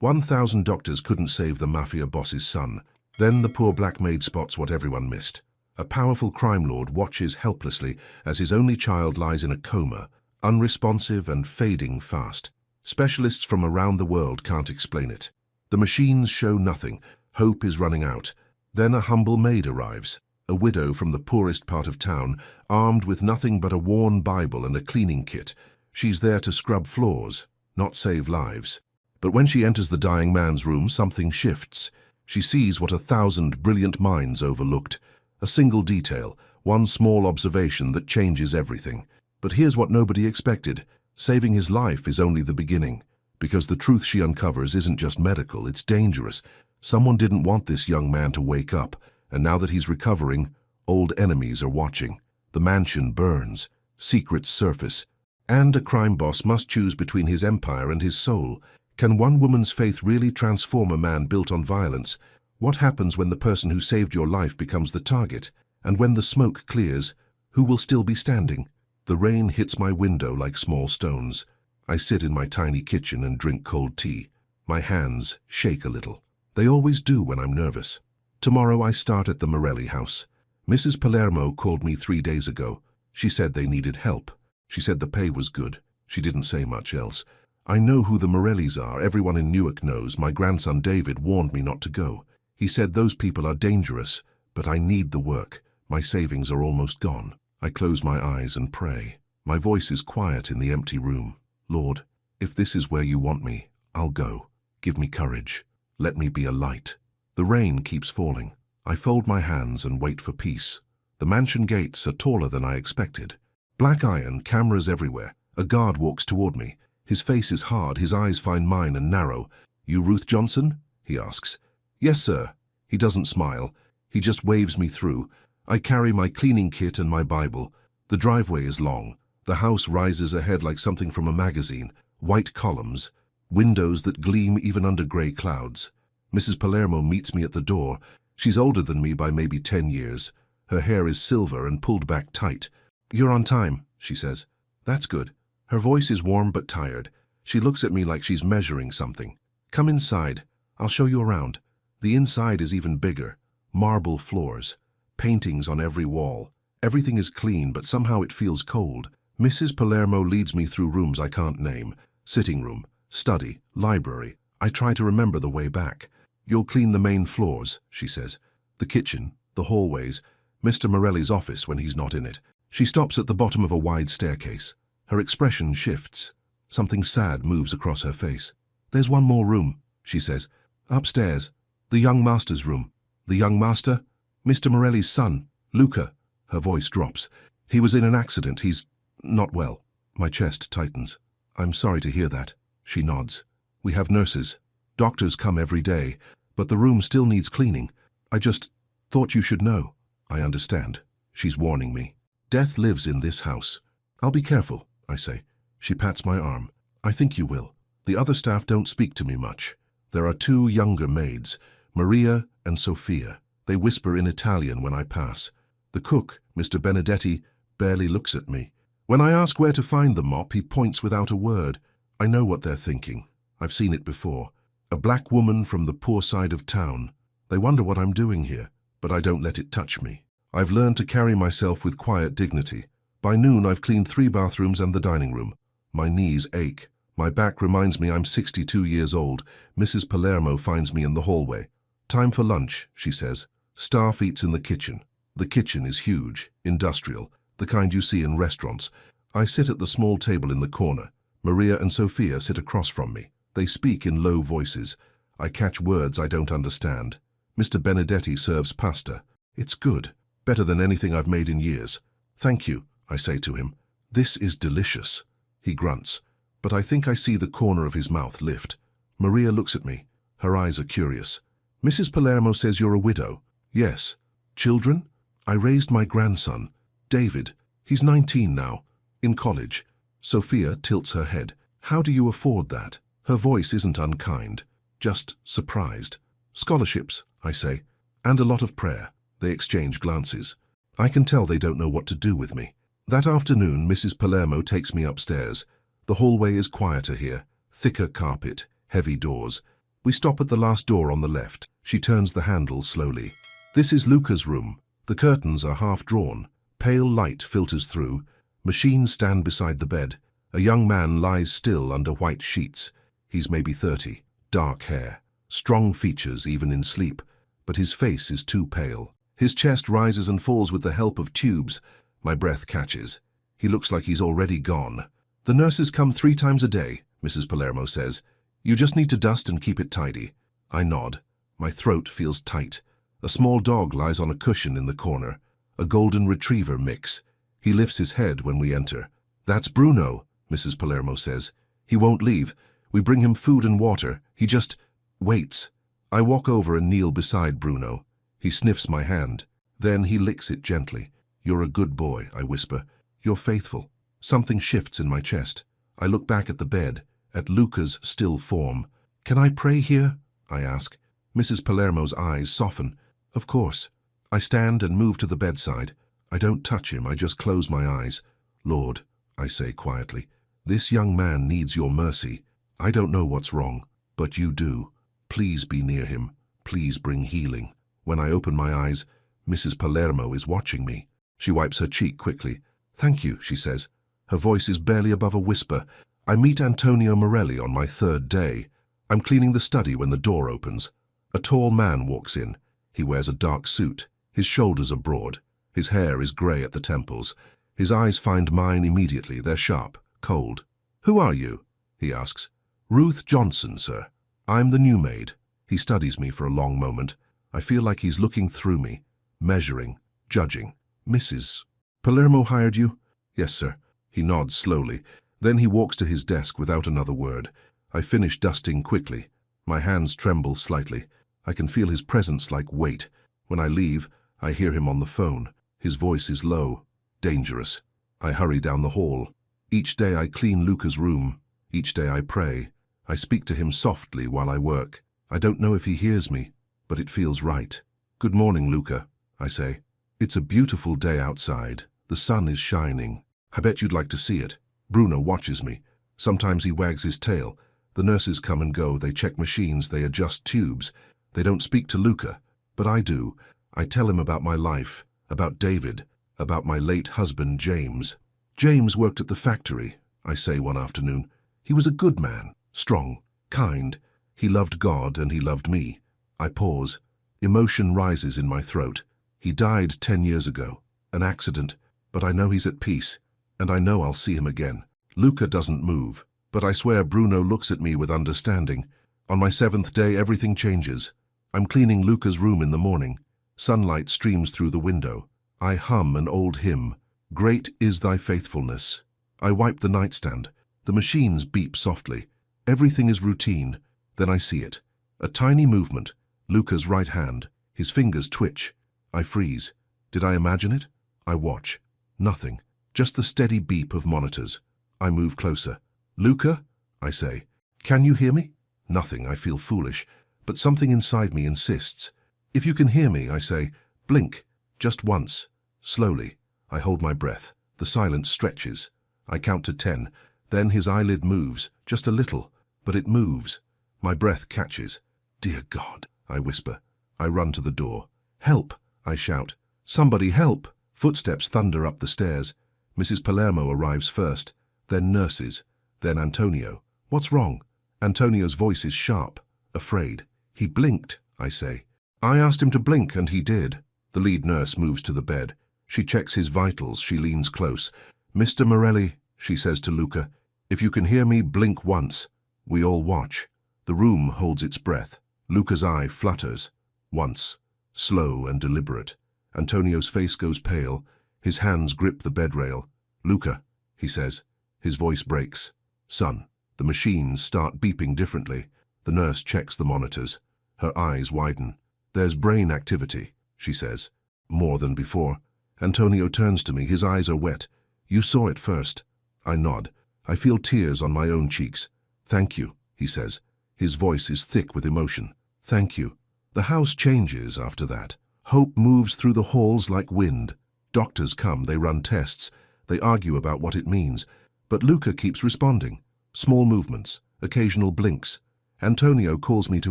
1,000 doctors couldn't save the Mafia boss's son. Then the poor black maid spots what everyone missed. A powerful crime lord watches helplessly as his only child lies in a coma, unresponsive and fading fast. Specialists from around the world can't explain it. The machines show nothing. Hope is running out. Then a humble maid arrives, a widow from the poorest part of town, armed with nothing but a worn Bible and a cleaning kit. She's there to scrub floors, not save lives. But when she enters the dying man's room, something shifts. She sees what 1,000 brilliant minds overlooked. A single detail, one small observation that changes everything. But here's what nobody expected. Saving his life is only the beginning. Because the truth she uncovers isn't just medical, it's dangerous. Someone didn't want this young man to wake up, and now that he's recovering, old enemies are watching. The mansion burns, secrets surface, and a crime boss must choose between his empire and his soul. Can one woman's faith really transform a man built on violence? What happens when the person who saved your life becomes the target? And when the smoke clears, who will still be standing? The rain hits my window like small stones. I sit in my tiny kitchen and drink cold tea. My hands shake a little. They always do when I'm nervous. Tomorrow I start at the Morelli house. Mrs. Palermo called me 3 days ago. She said they needed help. She said the pay was good. She didn't say much else. I know who the Morellis are. Everyone in Newark knows. My grandson David warned me not to go. He said those people are dangerous, but I need the work. My savings are almost gone. I close my eyes and pray. My voice is quiet in the empty room. Lord, if this is where you want me, I'll go. Give me courage. Let me be a light. The rain keeps falling. I fold my hands and wait for peace. The mansion gates are taller than I expected. Black iron, cameras everywhere. A guard walks toward me. His face is hard, his eyes find mine and narrow. "You Ruth Johnson?" he asks. "Yes, sir." He doesn't smile. He just waves me through. I carry my cleaning kit and my Bible. The driveway is long. The house rises ahead like something from a magazine. White columns, windows that gleam even under grey clouds. Mrs. Palermo meets me at the door. She's older than me by maybe 10 years. Her hair is silver and pulled back tight. "You're on time," she says. "That's good." Her voice is warm but tired. She looks at me like she's measuring something. "Come inside. I'll show you around." The inside is even bigger. Marble floors, paintings on every wall. Everything is clean, but somehow it feels cold. Mrs. Palermo leads me through rooms I can't name. Sitting room, study, library. I try to remember the way back. "You'll clean the main floors," she says. "The kitchen, the hallways, Mr. Morelli's office when he's not in it." She stops at the bottom of a wide staircase. Her expression shifts. Something sad moves across her face. "There's one more room," she says. "Upstairs. The young master's room." "The young master?" "Mr. Morelli's son, Luca." Her voice drops. "He was in an accident. He's not well." My chest tightens. "I'm sorry to hear that." She nods. "We have nurses. Doctors come every day, but the room still needs cleaning. I just thought you should know." I understand. She's warning me. "Death lives in this house." "I'll be careful," I say. She pats my arm. "I think you will." The other staff don't speak to me much. There are 2 younger maids, Maria and Sofia. They whisper in Italian when I pass. The cook, Mr. Benedetti, barely looks at me. When I ask where to find the mop, he points without a word. I know what they're thinking. I've seen it before. A black woman from the poor side of town. They wonder what I'm doing here, but I don't let it touch me. I've learned to carry myself with quiet dignity. By noon, I've cleaned 3 bathrooms and the dining room. My knees ache. My back reminds me I'm 62 years old. Mrs. Palermo finds me in the hallway. "Time for lunch," she says. Staff eats in the kitchen. The kitchen is huge, industrial, the kind you see in restaurants. I sit at the small table in the corner. Maria and Sofia sit across from me. They speak in low voices. I catch words I don't understand. Mr. Benedetti serves pasta. It's good, better than anything I've made in years. "Thank you," I say to him. "This is delicious." He grunts, but I think I see the corner of his mouth lift. Maria looks at me. Her eyes are curious. "Mrs. Palermo says you're a widow." "Yes." "Children?" "I raised my grandson, David. He's 19 now, in college." Sophia tilts her head. "How do you afford that?" Her voice isn't unkind, just surprised. "Scholarships," I say, "and a lot of prayer." They exchange glances. I can tell they don't know what to do with me. That afternoon, Mrs. Palermo takes me upstairs. The hallway is quieter here, thicker carpet, heavy doors. We stop at the last door on the left. She turns the handle slowly. This is Luca's room. The curtains are half drawn. Pale light filters through. Machines stand beside the bed. A young man lies still under white sheets. He's maybe 30. Dark hair. Strong features even in sleep. But his face is too pale. His chest rises and falls with the help of tubes. My breath catches. He looks like he's already gone. The nurses come 3 times a day, Mrs. Palermo says. You just need to dust and keep it tidy. I nod. My throat feels tight. A small dog lies on a cushion in the corner. A golden retriever mix. He lifts his head when we enter. That's Bruno, Mrs. Palermo says. He won't leave. We bring him food and water. He just waits. I walk over and kneel beside Bruno. He sniffs my hand. Then he licks it gently. You're a good boy, I whisper. You're faithful. Something shifts in my chest. I look back at the bed, at Luca's still form. Can I pray here? I ask. Mrs. Palermo's eyes soften. Of course. I stand and move to the bedside. I don't touch him, I just close my eyes. Lord, I say quietly, this young man needs your mercy. I don't know what's wrong, but you do. Please be near him. Please bring healing. When I open my eyes, Mrs. Palermo is watching me. She wipes her cheek quickly. Thank you, she says. Her voice is barely above a whisper. I meet Antonio Morelli on my 3rd day. I'm cleaning the study when the door opens. A tall man walks in. He wears a dark suit. His shoulders are broad. His hair is grey at the temples. His eyes find mine immediately. They're sharp, cold. Who are you? He asks. Ruth Johnson, sir. I'm the new maid. He studies me for a long moment. I feel like he's looking through me, measuring, judging. Mrs. Palermo hired you? Yes, sir. He nods slowly. Then he walks to his desk without another word. I finish dusting quickly. My hands tremble slightly. I can feel his presence like weight. When I leave, I hear him on the phone. His voice is low, dangerous. I hurry down the hall. Each day I clean Luca's room. Each day I pray. I speak to him softly while I work. I don't know if he hears me, but it feels right. Good morning, Luca, I say. It's a beautiful day outside. The sun is shining. I bet you'd like to see it. Bruno watches me. Sometimes he wags his tail. The nurses come and go. They check machines. They adjust tubes. They don't speak to Luca, but I do. I tell him about my life, about David, about my late husband, James. James worked at the factory, I say one afternoon. He was a good man, strong, kind. He loved God and he loved me. I pause. Emotion rises in my throat. He died 10 years ago. An accident, but I know he's at peace, and I know I'll see him again. Luca doesn't move, but I swear Bruno looks at me with understanding. On my 7th day, everything changes. I'm cleaning Luca's room in the morning. Sunlight streams through the window. I hum an old hymn. Great is thy faithfulness. I wipe the nightstand. The machines beep softly. Everything is routine. Then I see it. A tiny movement. Luca's right hand. His fingers twitch. I freeze. Did I imagine it? I watch. Nothing. Just the steady beep of monitors. I move closer. Luca? I say. Can you hear me? Nothing. I feel foolish. But something inside me insists. If you can hear me, I say, blink. Just once. Slowly. I hold my breath. The silence stretches. I count to 10. Then his eyelid moves, just a little, but it moves. My breath catches. Dear God, I whisper. I run to the door. Help, I shout. Somebody help! Footsteps thunder up the stairs. Mrs. Palermo arrives first, then nurses, then Antonio. What's wrong? Antonio's voice is sharp, afraid. He blinked, I say. I asked him to blink, and he did. The lead nurse moves to the bed. She checks his vitals. She leans close. Mr. Morelli, she says to Luca, if you can hear me, blink once. We all watch. The room holds its breath. Luca's eye flutters. Once. Slow and deliberate. Antonio's face goes pale. His hands grip the bed rail. Luca, he says. His voice breaks. Son. The machines start beeping differently. The nurse checks the monitors. Her eyes widen. There's brain activity, she says. More than before. Antonio turns to me. His eyes are wet. You saw it first. I nod. I feel tears on my own cheeks. Thank you, he says. His voice is thick with emotion. Thank you. The house changes after that. Hope moves through the halls like wind. Doctors come, they run tests. They argue about what it means. But Luca keeps responding. Small movements, occasional blinks. Antonio calls me to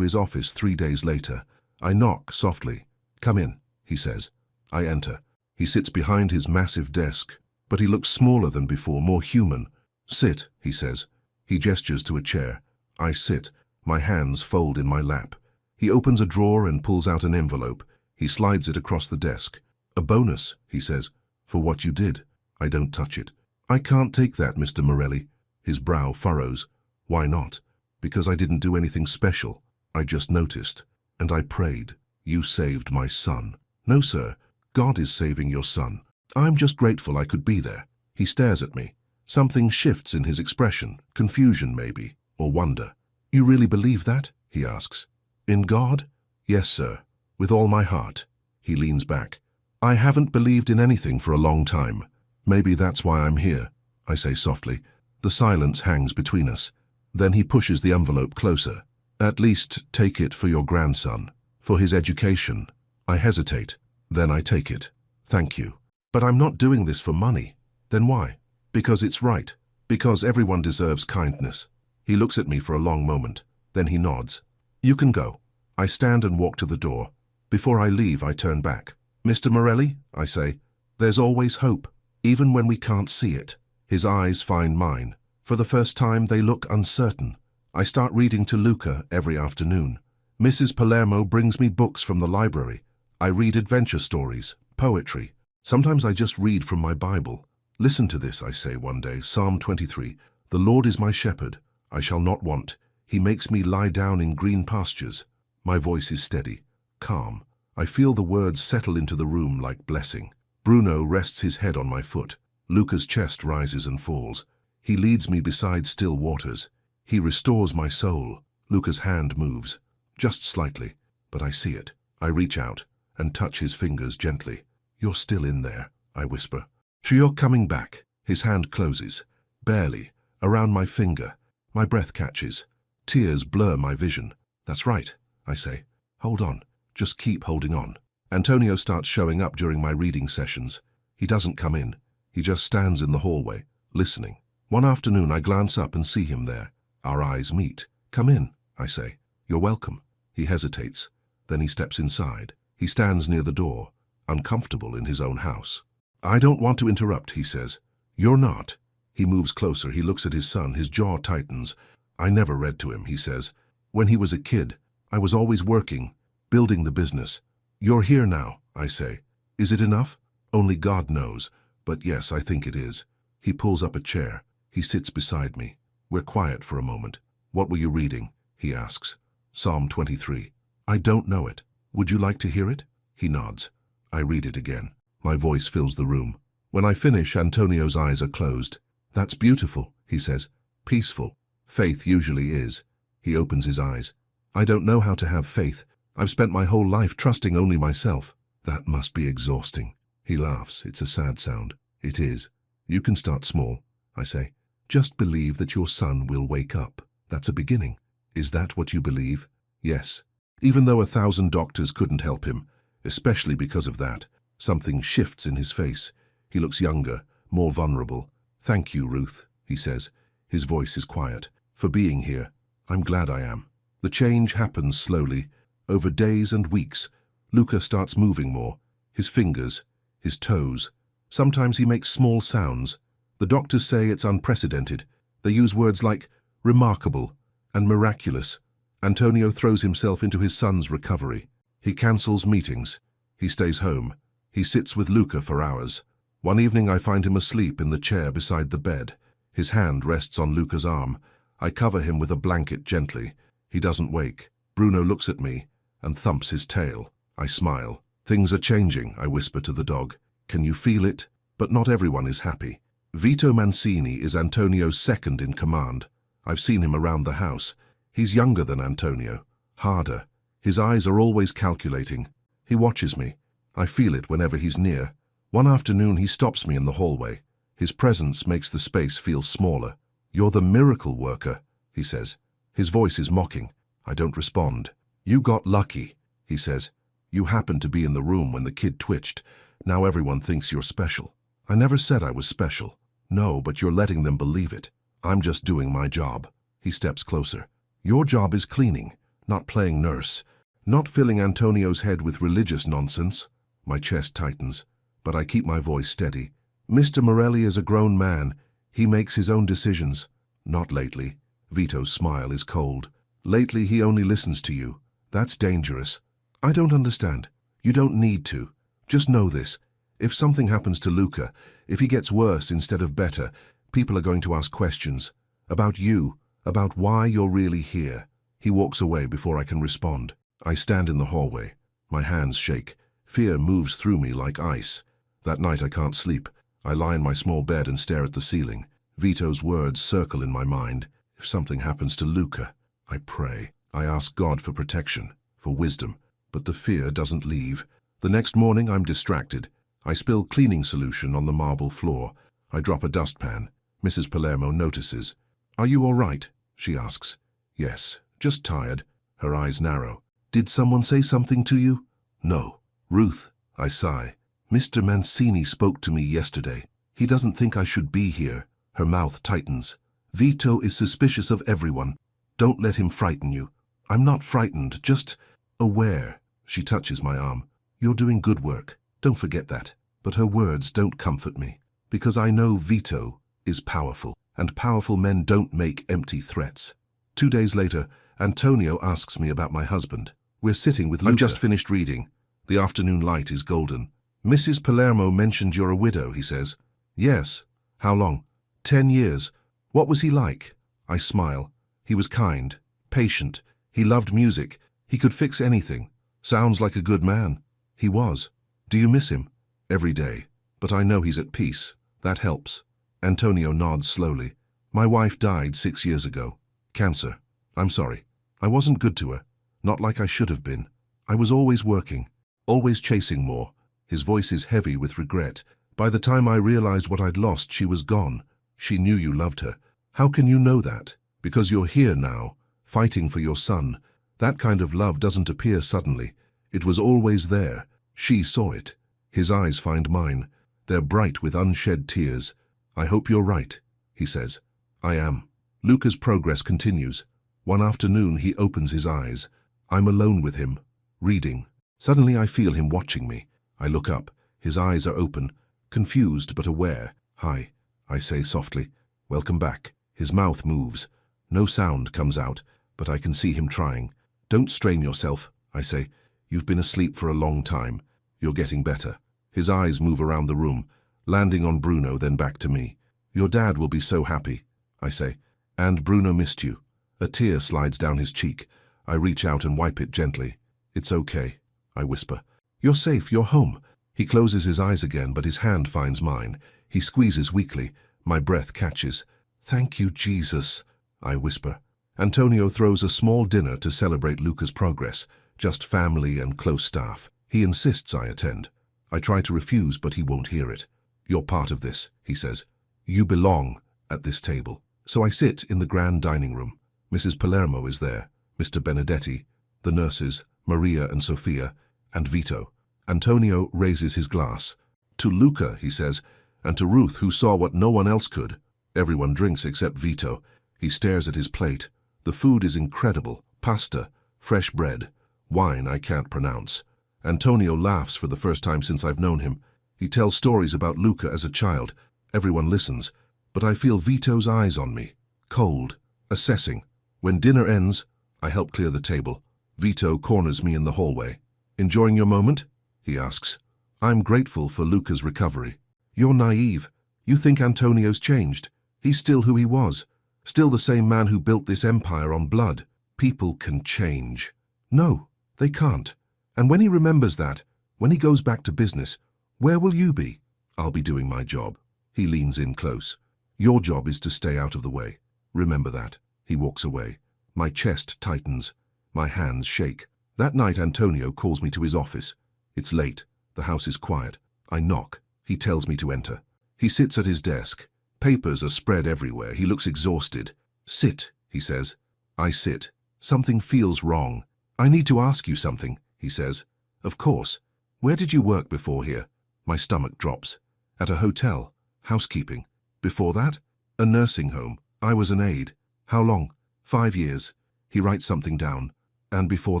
his office 3 days later. I knock softly. "Come in," he says. I enter. He sits behind his massive desk, but he looks smaller than before, more human. "Sit," he says. He gestures to a chair. I sit. My hands fold in my lap. He opens a drawer and pulls out an envelope. He slides it across the desk. "A bonus," he says, "for what you did." I don't touch it. "I can't take that, Mr. Morelli." His brow furrows. "Why not?" "Because I didn't do anything special. I just noticed. And I prayed. You saved my son." "No, sir. God is saving your son. I'm just grateful I could be there." He stares at me. Something shifts in his expression. Confusion, maybe, or wonder. "You really believe that?" he asks. "In God?" "Yes, sir. With all my heart." He leans back. "I haven't believed in anything for a long time. Maybe that's why I'm here," I say softly. The silence hangs between us. Then he pushes the envelope closer. "At least take it for your grandson, for his education." I hesitate. Then I take it. "Thank you. But I'm not doing this for money." "Then why?" "Because it's right. Because everyone deserves kindness." He looks at me for a long moment. Then he nods. "You can go." I stand and walk to the door. Before I leave, I turn back. "Mr. Morelli," I say, "there's always hope, even when we can't see it." His eyes find mine. For the first time, they look uncertain. I start reading to Luca every afternoon. Mrs. Palermo brings me books from the library. I read adventure stories, poetry. Sometimes I just read from my Bible. "Listen to this," I say one day, Psalm 23. "The Lord is my shepherd. I shall not want. He makes me lie down in green pastures." My voice is steady, calm. I feel the words settle into the room like blessing. Bruno rests his head on my foot. Luca's chest rises and falls. He leads me beside still waters. He restores my soul. Luca's hand moves, just slightly, but I see it. I reach out and touch his fingers gently. "You're still in there," I whisper. "So you're coming back." His hand closes, barely, around my finger. My breath catches. Tears blur my vision. "That's right," I say. "Hold on. Just keep holding on." Antonio starts showing up during my reading sessions. He doesn't come in. He just stands in the hallway, listening. One afternoon I glance up and see him there. Our eyes meet. "Come in," I say. "You're welcome." He hesitates. Then he steps inside. He stands near the door, uncomfortable in his own house. "I don't want to interrupt," he says. "You're not." He moves closer. He looks at his son. His jaw tightens. "I never read to him," he says. "When he was a kid, I was always working, building the business." "You're here now," I say. "Is it enough?" "Only God knows. But yes, I think it is." He pulls up a chair. He sits beside me. We're quiet for a moment. "What were you reading?" he asks. "Psalm 23. "I don't know it. Would you like to hear it?" He nods. I read it again. My voice fills the room. When I finish, Antonio's eyes are closed. "That's beautiful," he says. "Peaceful. Faith usually is." He opens his eyes. "I don't know how to have faith. I've spent my whole life trusting only myself." "That must be exhausting." He laughs. It's a sad sound. "It is. You can start small," I say. "Just believe that your son will wake up. That's a beginning." "Is that what you believe?" "Yes." Even though 1,000 doctors couldn't help him, especially because of that, something shifts in his face. He looks younger, more vulnerable. "Thank you, Ruth," he says. His voice is quiet. "For being here. I'm glad I am." The change happens slowly, over days and weeks. Luca starts moving more. His fingers, his toes. Sometimes he makes small sounds. The doctors say it's unprecedented. They use words like remarkable and miraculous. Antonio throws himself into his son's recovery. He cancels meetings. He stays home. He sits with Luca for hours. One evening I find him asleep in the chair beside the bed. His hand rests on Luca's arm. I cover him with a blanket gently. He doesn't wake. Bruno looks at me and thumps his tail. I smile. "Things are changing," I whisper to the dog. "Can you feel it?" But not everyone is happy. Vito Mancini is Antonio's second in command. I've seen him around the house. He's younger than Antonio, harder. His eyes are always calculating. He watches me. I feel it whenever he's near. One afternoon he stops me in the hallway. His presence makes the space feel smaller. "You're the miracle worker," he says. His voice is mocking. I don't respond. "You got lucky," he says. "You happened to be in the room when the kid twitched. Now everyone thinks you're special." "I never said I was special." "No, but you're letting them believe it." "I'm just doing my job." He steps closer. Your job is cleaning, not playing nurse, not filling Antonio's head with religious nonsense. My chest tightens, but I keep my voice steady. Mr. Morelli is a grown man. He makes his own decisions. Not lately. Vito's smile is cold. Lately he only listens to you. That's dangerous. I don't understand. You don't need to. Just know this. If something happens to Luca, if he gets worse instead of better, people are going to ask questions. About you, about why you're really here. He walks away before I can respond. I stand in the hallway. My hands shake. Fear moves through me like ice. That night I can't sleep. I lie in my small bed and stare at the ceiling. Vito's words circle in my mind. If something happens to Luca, I pray. I ask God for protection, for wisdom, but the fear doesn't leave. The next morning I'm distracted. I spill cleaning solution on the marble floor. I drop a dustpan. Mrs. Palermo notices. "Are you all right?" she asks. "Yes, just tired." Her eyes narrow. "Did someone say something to you?" "No." "Ruth," I sigh. "Mr. Mancini spoke to me yesterday. He doesn't think I should be here." Her mouth tightens. "Vito is suspicious of everyone. Don't let him frighten you." "I'm not frightened, just aware." She touches my arm. "You're doing good work. Don't forget that." But her words don't comfort me, because I know Vito is powerful, and powerful men don't make empty threats. 2 days later, Antonio asks me about my husband. We're sitting with Luca. I've just finished reading. The afternoon light is golden. "Mrs. Palermo mentioned you're a widow," he says. "Yes." "How long?" 10 years. "What was he like?" I smile. "He was kind, patient. He loved music. He could fix anything. Sounds like a good man." "He was." "Do you miss him?" "Every day. But I know he's at peace. That helps." Antonio nods slowly. "My wife died 6 years ago. Cancer. I'm sorry. I wasn't good to her. Not like I should have been. I was always working, always chasing more." His voice is heavy with regret. "By the time I realized what I'd lost, she was gone. She knew you loved her." "How can you know that?" "Because you're here now, fighting for your son. That kind of love doesn't appear suddenly. It was always there. She saw it." His eyes find mine. They're bright with unshed tears. "I hope you're right," he says. "I am." Luca's progress continues. One afternoon he opens his eyes. I'm alone with him, reading. Suddenly I feel him watching me. I look up. His eyes are open, confused but aware. "Hi," I say softly. "Welcome back." His mouth moves. No sound comes out, but I can see him trying. "Don't strain yourself," I say. "You've been asleep for a long time. You're getting better." His eyes move around the room, landing on Bruno, then back to me. "Your dad will be so happy," I say. "And Bruno missed you." A tear slides down his cheek. I reach out and wipe it gently. "It's okay," I whisper. "You're safe, you're home." He closes his eyes again, but his hand finds mine. He squeezes weakly. My breath catches. "Thank you, Jesus," I whisper. Antonio throws a small dinner to celebrate Luca's progress, just family and close staff. He insists I attend. I try to refuse, but he won't hear it. "You're part of this," he says. "You belong at this table." So I sit in the grand dining room. Mrs. Palermo is there, Mr. Benedetti, the nurses, Maria and Sophia, and Vito. Antonio raises his glass. "To Luca," he says, "and to Ruth, who saw what no one else could." Everyone drinks except Vito. He stares at his plate. The food is incredible. Pasta, fresh bread, wine I can't pronounce. Antonio laughs for the first time since I've known him. He tells stories about Luca as a child. Everyone listens, but I feel Vito's eyes on me, cold, assessing. When dinner ends, I help clear the table. Vito corners me in the hallway. "Enjoying your moment?" he asks. "I'm grateful for Luca's recovery." "You're naive. You think Antonio's changed. He's still who he was. Still the same man who built this empire on blood. People can change." "No, they can't. And when he remembers that, when he goes back to business, where will you be?" "I'll be doing my job." He leans in close. "Your job is to stay out of the way. Remember that." He walks away. My chest tightens. My hands shake. That night Antonio calls me to his office. It's late. The house is quiet. I knock. He tells me to enter. He sits at his desk. Papers are spread everywhere. He looks exhausted. "Sit," he says. I sit. Something feels wrong. "I need to ask you something," he says. "Of course. Where did you work before here?" My stomach drops. "At a hotel. Housekeeping. Before that?" "A nursing home. I was an aide." "How long?" "5 years." He writes something down. And before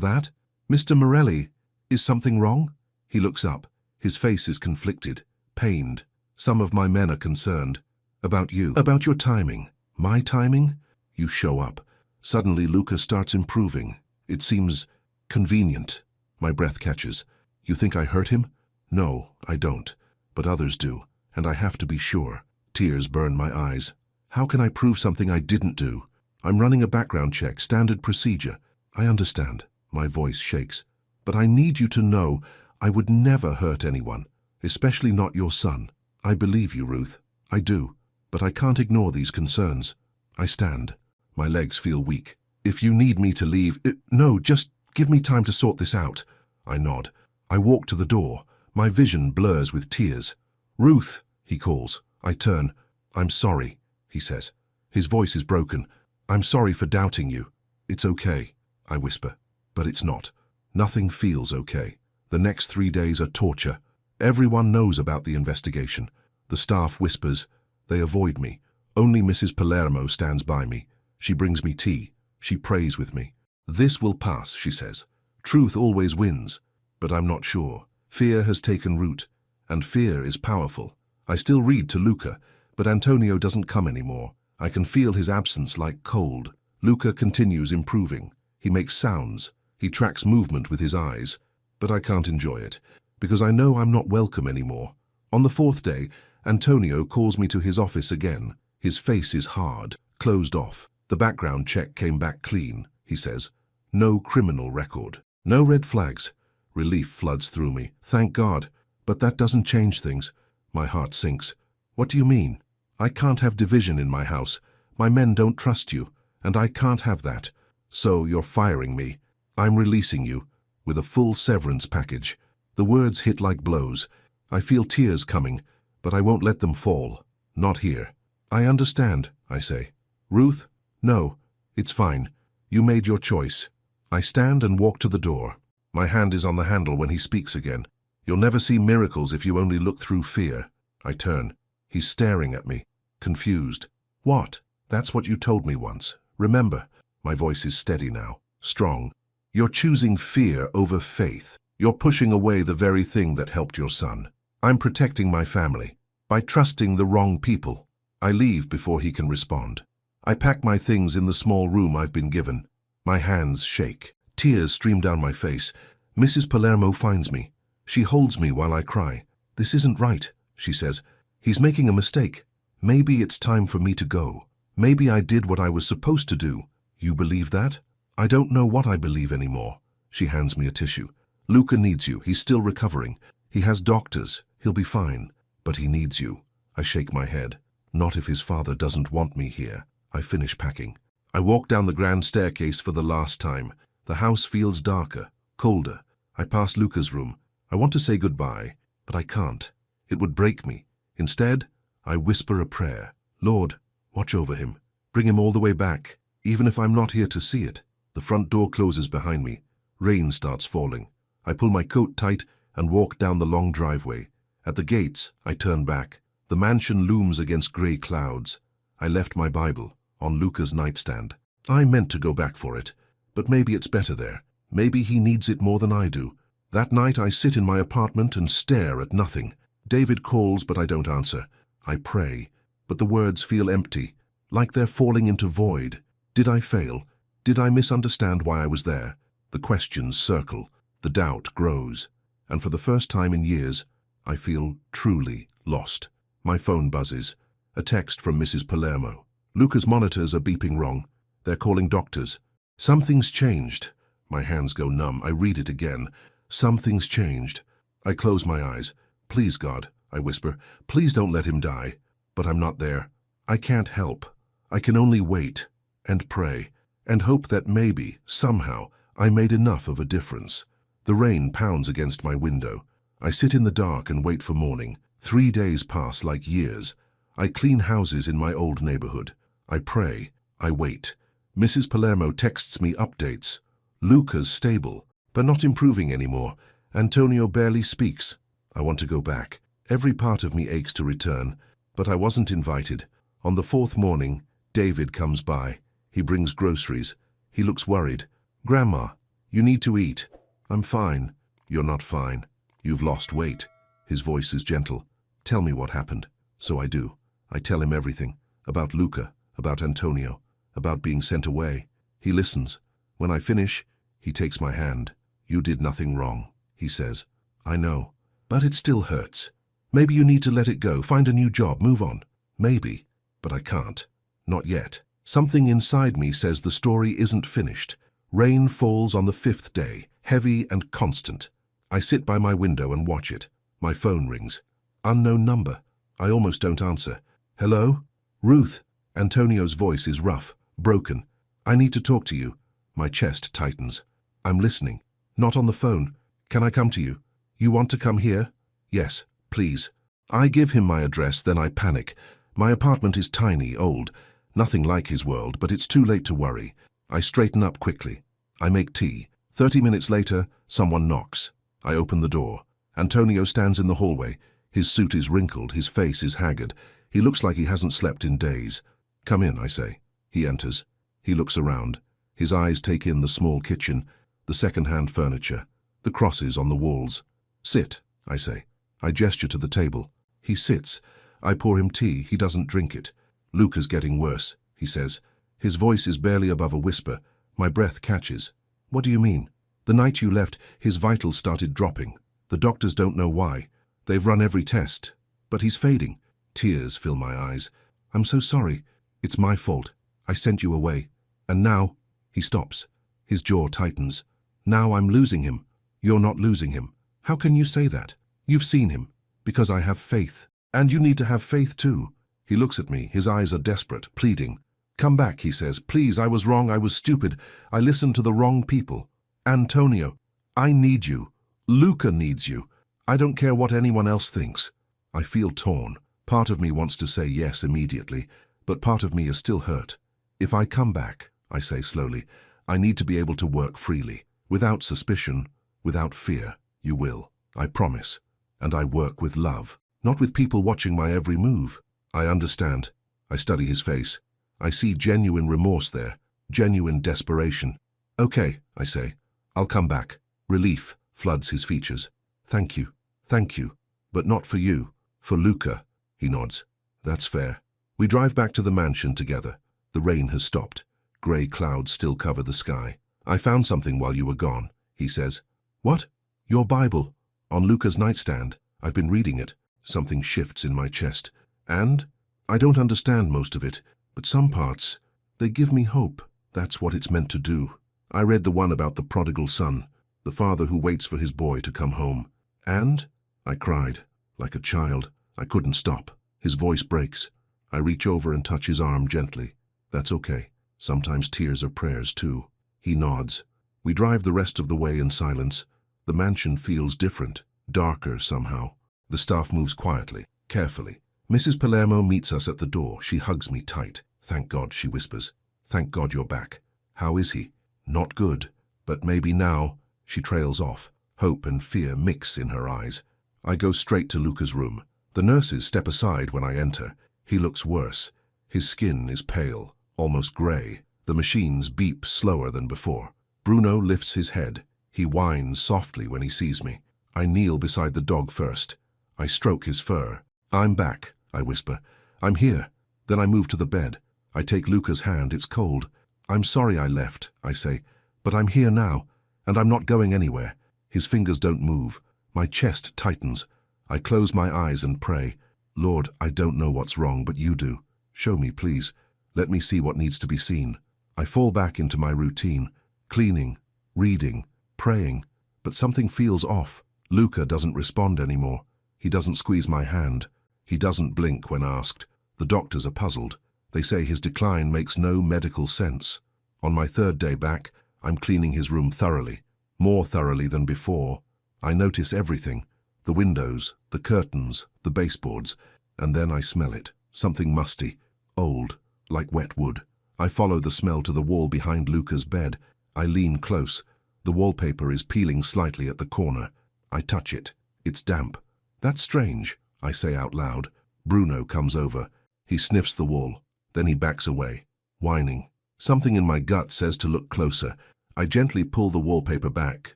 that, Mr. Morelli, is something wrong? He looks up. His face is conflicted, pained. Some of my men are concerned. About you. About your timing. My timing? You show up. Suddenly Luca starts improving. It seems convenient. My breath catches. You think I hurt him? No, I don't. But others do. And I have to be sure. Tears burn my eyes. How can I prove something I didn't do? I'm running a background check, standard procedure. I understand. My voice shakes. But I need you to know I would never hurt anyone, especially not your son. I believe you, Ruth. I do. But I can't ignore these concerns. I stand. My legs feel weak. If you need me to leave, no, just give me time to sort this out. I nod. I walk to the door. My vision blurs with tears. Ruth, he calls. I turn. I'm sorry, he says. His voice is broken. I'm sorry for doubting you. It's okay, I whisper. But it's not. Nothing feels okay. The next 3 days are torture. Everyone knows about the investigation. The staff whispers. They avoid me. Only Mrs. Palermo stands by me. She brings me tea. She prays with me. This will pass, she says. Truth always wins. But I'm not sure. Fear has taken root, and fear is powerful. I still read to Luca, but Antonio doesn't come anymore. I can feel his absence like cold. Luca continues improving. He makes sounds. He tracks movement with his eyes. But I can't enjoy it, because I know I'm not welcome anymore. On the 4th day, Antonio calls me to his office again. His face is hard, closed off. The background check came back clean, he says. No criminal record. No red flags. Relief floods through me. Thank God. But that doesn't change things. My heart sinks. What do you mean? I can't have division in my house. My men don't trust you, and I can't have that. So you're firing me. I'm releasing you, with a full severance package. The words hit like blows. I feel tears coming, but I won't let them fall. Not here. I understand, I say. Ruth? No, it's fine. You made your choice. I stand and walk to the door. My hand is on the handle when he speaks again. You'll never see miracles if you only look through fear. I turn. He's staring at me, confused. What? That's what you told me once. Remember. My voice is steady now, strong. You're choosing fear over faith. You're pushing away the very thing that helped your son. I'm protecting my family by trusting the wrong people. I leave before he can respond. I pack my things in the small room I've been given. My hands shake. Tears stream down my face. Mrs. Palermo finds me. She holds me while I cry. This isn't right, she says. He's making a mistake. Maybe it's time for me to go. Maybe I did what I was supposed to do. You believe that? I don't know what I believe anymore. She hands me a tissue. Luca needs you. He's still recovering. He has doctors. He'll be fine. But he needs you. I shake my head. Not if his father doesn't want me here. I finish packing. I walk down the grand staircase for the last time. The house feels darker, colder. I pass Luca's room. I want to say goodbye, but I can't. It would break me. Instead, I whisper a prayer. Lord, watch over him. Bring him all the way back, even if I'm not here to see it. The front door closes behind me. Rain starts falling. I pull my coat tight and walk down the long driveway. At the gates, I turn back. The mansion looms against grey clouds. I left my Bible on Luca's nightstand. I meant to go back for it, but maybe it's better there. Maybe he needs it more than I do. That night I sit in my apartment and stare at nothing. David calls, but I don't answer. I pray, but the words feel empty, like they're falling into void. Did I fail? Did I misunderstand why I was there? The questions circle. The doubt grows. And for the first time in years, I feel truly lost. My phone buzzes. A text from Mrs. Palermo. Luca's monitors are beeping wrong. They're calling doctors. Something's changed. My hands go numb. I read it again. Something's changed. I close my eyes. Please, God, I whisper. Please don't let him die. But I'm not there. I can't help. I can only wait and pray and hope that maybe, somehow, I made enough of a difference. The rain pounds against my window. I sit in the dark and wait for morning. 3 days pass like years. I clean houses in my old neighborhood. I pray. I wait. Mrs. Palermo texts me updates. Luca's stable, but not improving anymore. Antonio barely speaks. I want to go back. Every part of me aches to return, but I wasn't invited. On the 4th morning, David comes by. He brings groceries. He looks worried. Grandma, you need to eat. I'm fine. You're not fine. You've lost weight. His voice is gentle. Tell me what happened. So I do. I tell him everything. About Luca, about Antonio, about being sent away. He listens. When I finish, he takes my hand. You did nothing wrong, he says. I know. But it still hurts. Maybe you need to let it go, find a new job, move on. Maybe. But I can't. Not yet. Something inside me says the story isn't finished. Rain falls on the 5th day, heavy and constant. I sit by my window and watch it. My phone rings. Unknown number. I almost don't answer. Hello? Ruth. Antonio's voice is rough, broken. I need to talk to you. My chest tightens. I'm listening. Not on the phone. Can I come to you? You want to come here? Yes, please. I give him my address, then I panic. My apartment is tiny, old. Nothing like his world, but it's too late to worry. I straighten up quickly. I make tea. 30 minutes later, someone knocks. I open the door. Antonio stands in the hallway. His suit is wrinkled, his face is haggard. He looks like he hasn't slept in days. Come in, I say. He enters. He looks around. His eyes take in the small kitchen, the second-hand furniture, the crosses on the walls. Sit, I say. I gesture to the table. He sits. I pour him tea. He doesn't drink it. Luca's getting worse, he says. His voice is barely above a whisper. My breath catches. What do you mean? The night you left, his vitals started dropping. The doctors don't know why. They've run every test. But he's fading. Tears fill my eyes. I'm so sorry. It's my fault. I sent you away. And now, he stops. His jaw tightens. Now I'm losing him. You're not losing him. How can you say that? You've seen him. Because I have faith. And you need to have faith too. He looks at me. His eyes are desperate, pleading. Come back, he says. Please, I was wrong. I was stupid. I listened to the wrong people. Antonio, I need you. Luca needs you. I don't care what anyone else thinks. I feel torn. Part of me wants to say yes immediately, but part of me is still hurt. If I come back, I say slowly, I need to be able to work freely, without suspicion, without fear. You will, I promise. And I work with love, not with people watching my every move. I understand. I study his face. I see genuine remorse there, genuine desperation. Okay, I say. I'll come back. Relief floods his features. Thank you. Thank you. But not for you. For Luca. He nods. That's fair. We drive back to the mansion together. The rain has stopped. Grey clouds still cover the sky. I found something while you were gone, he says. What? Your Bible. On Luca's nightstand. I've been reading it. Something shifts in my chest. And? I don't understand most of it, but some parts, they give me hope. That's what it's meant to do. I read the one about the prodigal son, the father who waits for his boy to come home. And? I cried, like a child. I couldn't stop. His voice breaks. I reach over and touch his arm gently. That's okay. Sometimes tears are prayers too. He nods. We drive the rest of the way in silence. The mansion feels different, darker somehow. The staff moves quietly, carefully. Mrs. Palermo meets us at the door. She hugs me tight. Thank God, she whispers. Thank God you're back. How is he? Not good, but maybe now. She trails off. Hope and fear mix in her eyes. I go straight to Luca's room. The nurses step aside when I enter. He looks worse. His skin is pale, almost grey. The machines beep slower than before. Bruno lifts his head. He whines softly when he sees me. I kneel beside the dog first. I stroke his fur. I'm back, I whisper. I'm here. Then I move to the bed. I take Luca's hand. It's cold. I'm sorry I left, I say, but I'm here now, and I'm not going anywhere. His fingers don't move. My chest tightens. I close my eyes and pray. Lord, I don't know what's wrong, but you do. Show me, please. Let me see what needs to be seen. I fall back into my routine, cleaning, reading, praying, but something feels off. Luca doesn't respond anymore. He doesn't squeeze my hand. He doesn't blink when asked. The doctors are puzzled. They say his decline makes no medical sense. On my 3rd day back, I'm cleaning his room thoroughly, more thoroughly than before. I notice everything, the windows, the curtains, the baseboards, and then I smell it, something musty, old, like wet wood. I follow the smell to the wall behind Luca's bed. I lean close. The wallpaper is peeling slightly at the corner. I touch it. It's damp. That's strange, I say out loud. Bruno comes over. He sniffs the wall. Then he backs away, whining. Something in my gut says to look closer. I gently pull the wallpaper back.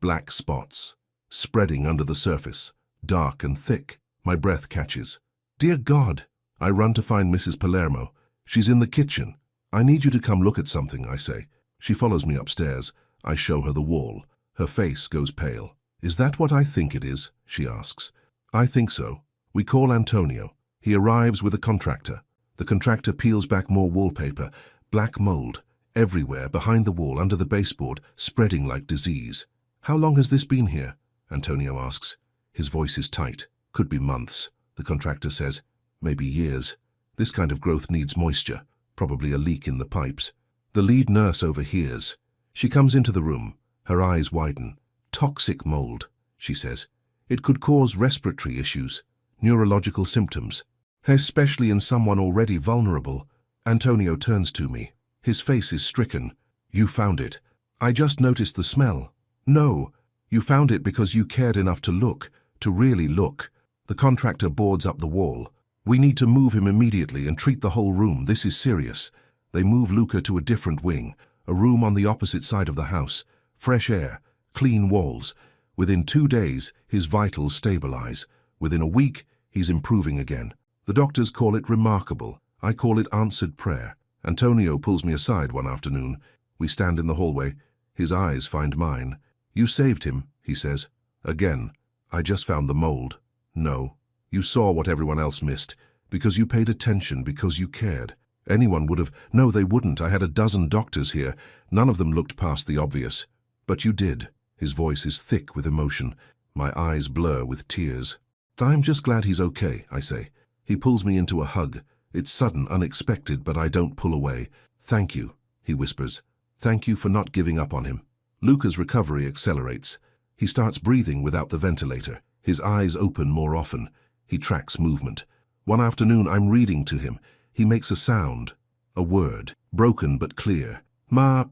Black spots, spreading under the surface, dark and thick. My breath catches. Dear God! I run to find Mrs. Palermo. She's in the kitchen. I need you to come look at something, I say. She follows me upstairs. I show her the wall. Her face goes pale. Is that what I think it is? She asks. I think so. We call Antonio. He arrives with a contractor. The contractor peels back more wallpaper. Black mold. Everywhere, behind the wall, under the baseboard, spreading like disease. How long has this been here? Antonio asks. His voice is tight. Could be months. The contractor says. Maybe years. This kind of growth needs moisture. Probably a leak in the pipes. The lead nurse overhears. She comes into the room. Her eyes widen. Toxic mold, she says. It could cause respiratory issues, neurological symptoms, especially in someone already vulnerable. Antonio turns to me. His face is stricken. You found it. I just noticed the smell. No, you found it because you cared enough to look, to really look. The contractor boards up the wall. We need to move him immediately and treat the whole room. This is serious. They move Luca to a different wing, a room on the opposite side of the house. Fresh air, clean walls. Within 2 days, his vitals stabilize. Within a week, he's improving again. The doctors call it remarkable. I call it answered prayer. Antonio pulls me aside one afternoon. We stand in the hallway. His eyes find mine. You saved him, he says. Again. I just found the mold. No. You saw what everyone else missed. Because you paid attention, because you cared. Anyone would have. No, they wouldn't. I had a dozen doctors here. None of them looked past the obvious. But you did. His voice is thick with emotion. My eyes blur with tears. I'm just glad he's okay, I say. He pulls me into a hug. It's sudden, unexpected, but I don't pull away. Thank you, he whispers. Thank you for not giving up on him. Luca's recovery accelerates. He starts breathing without the ventilator. His eyes open more often. He tracks movement. One afternoon I'm reading to him. He makes a sound, a word, broken but clear. Ma.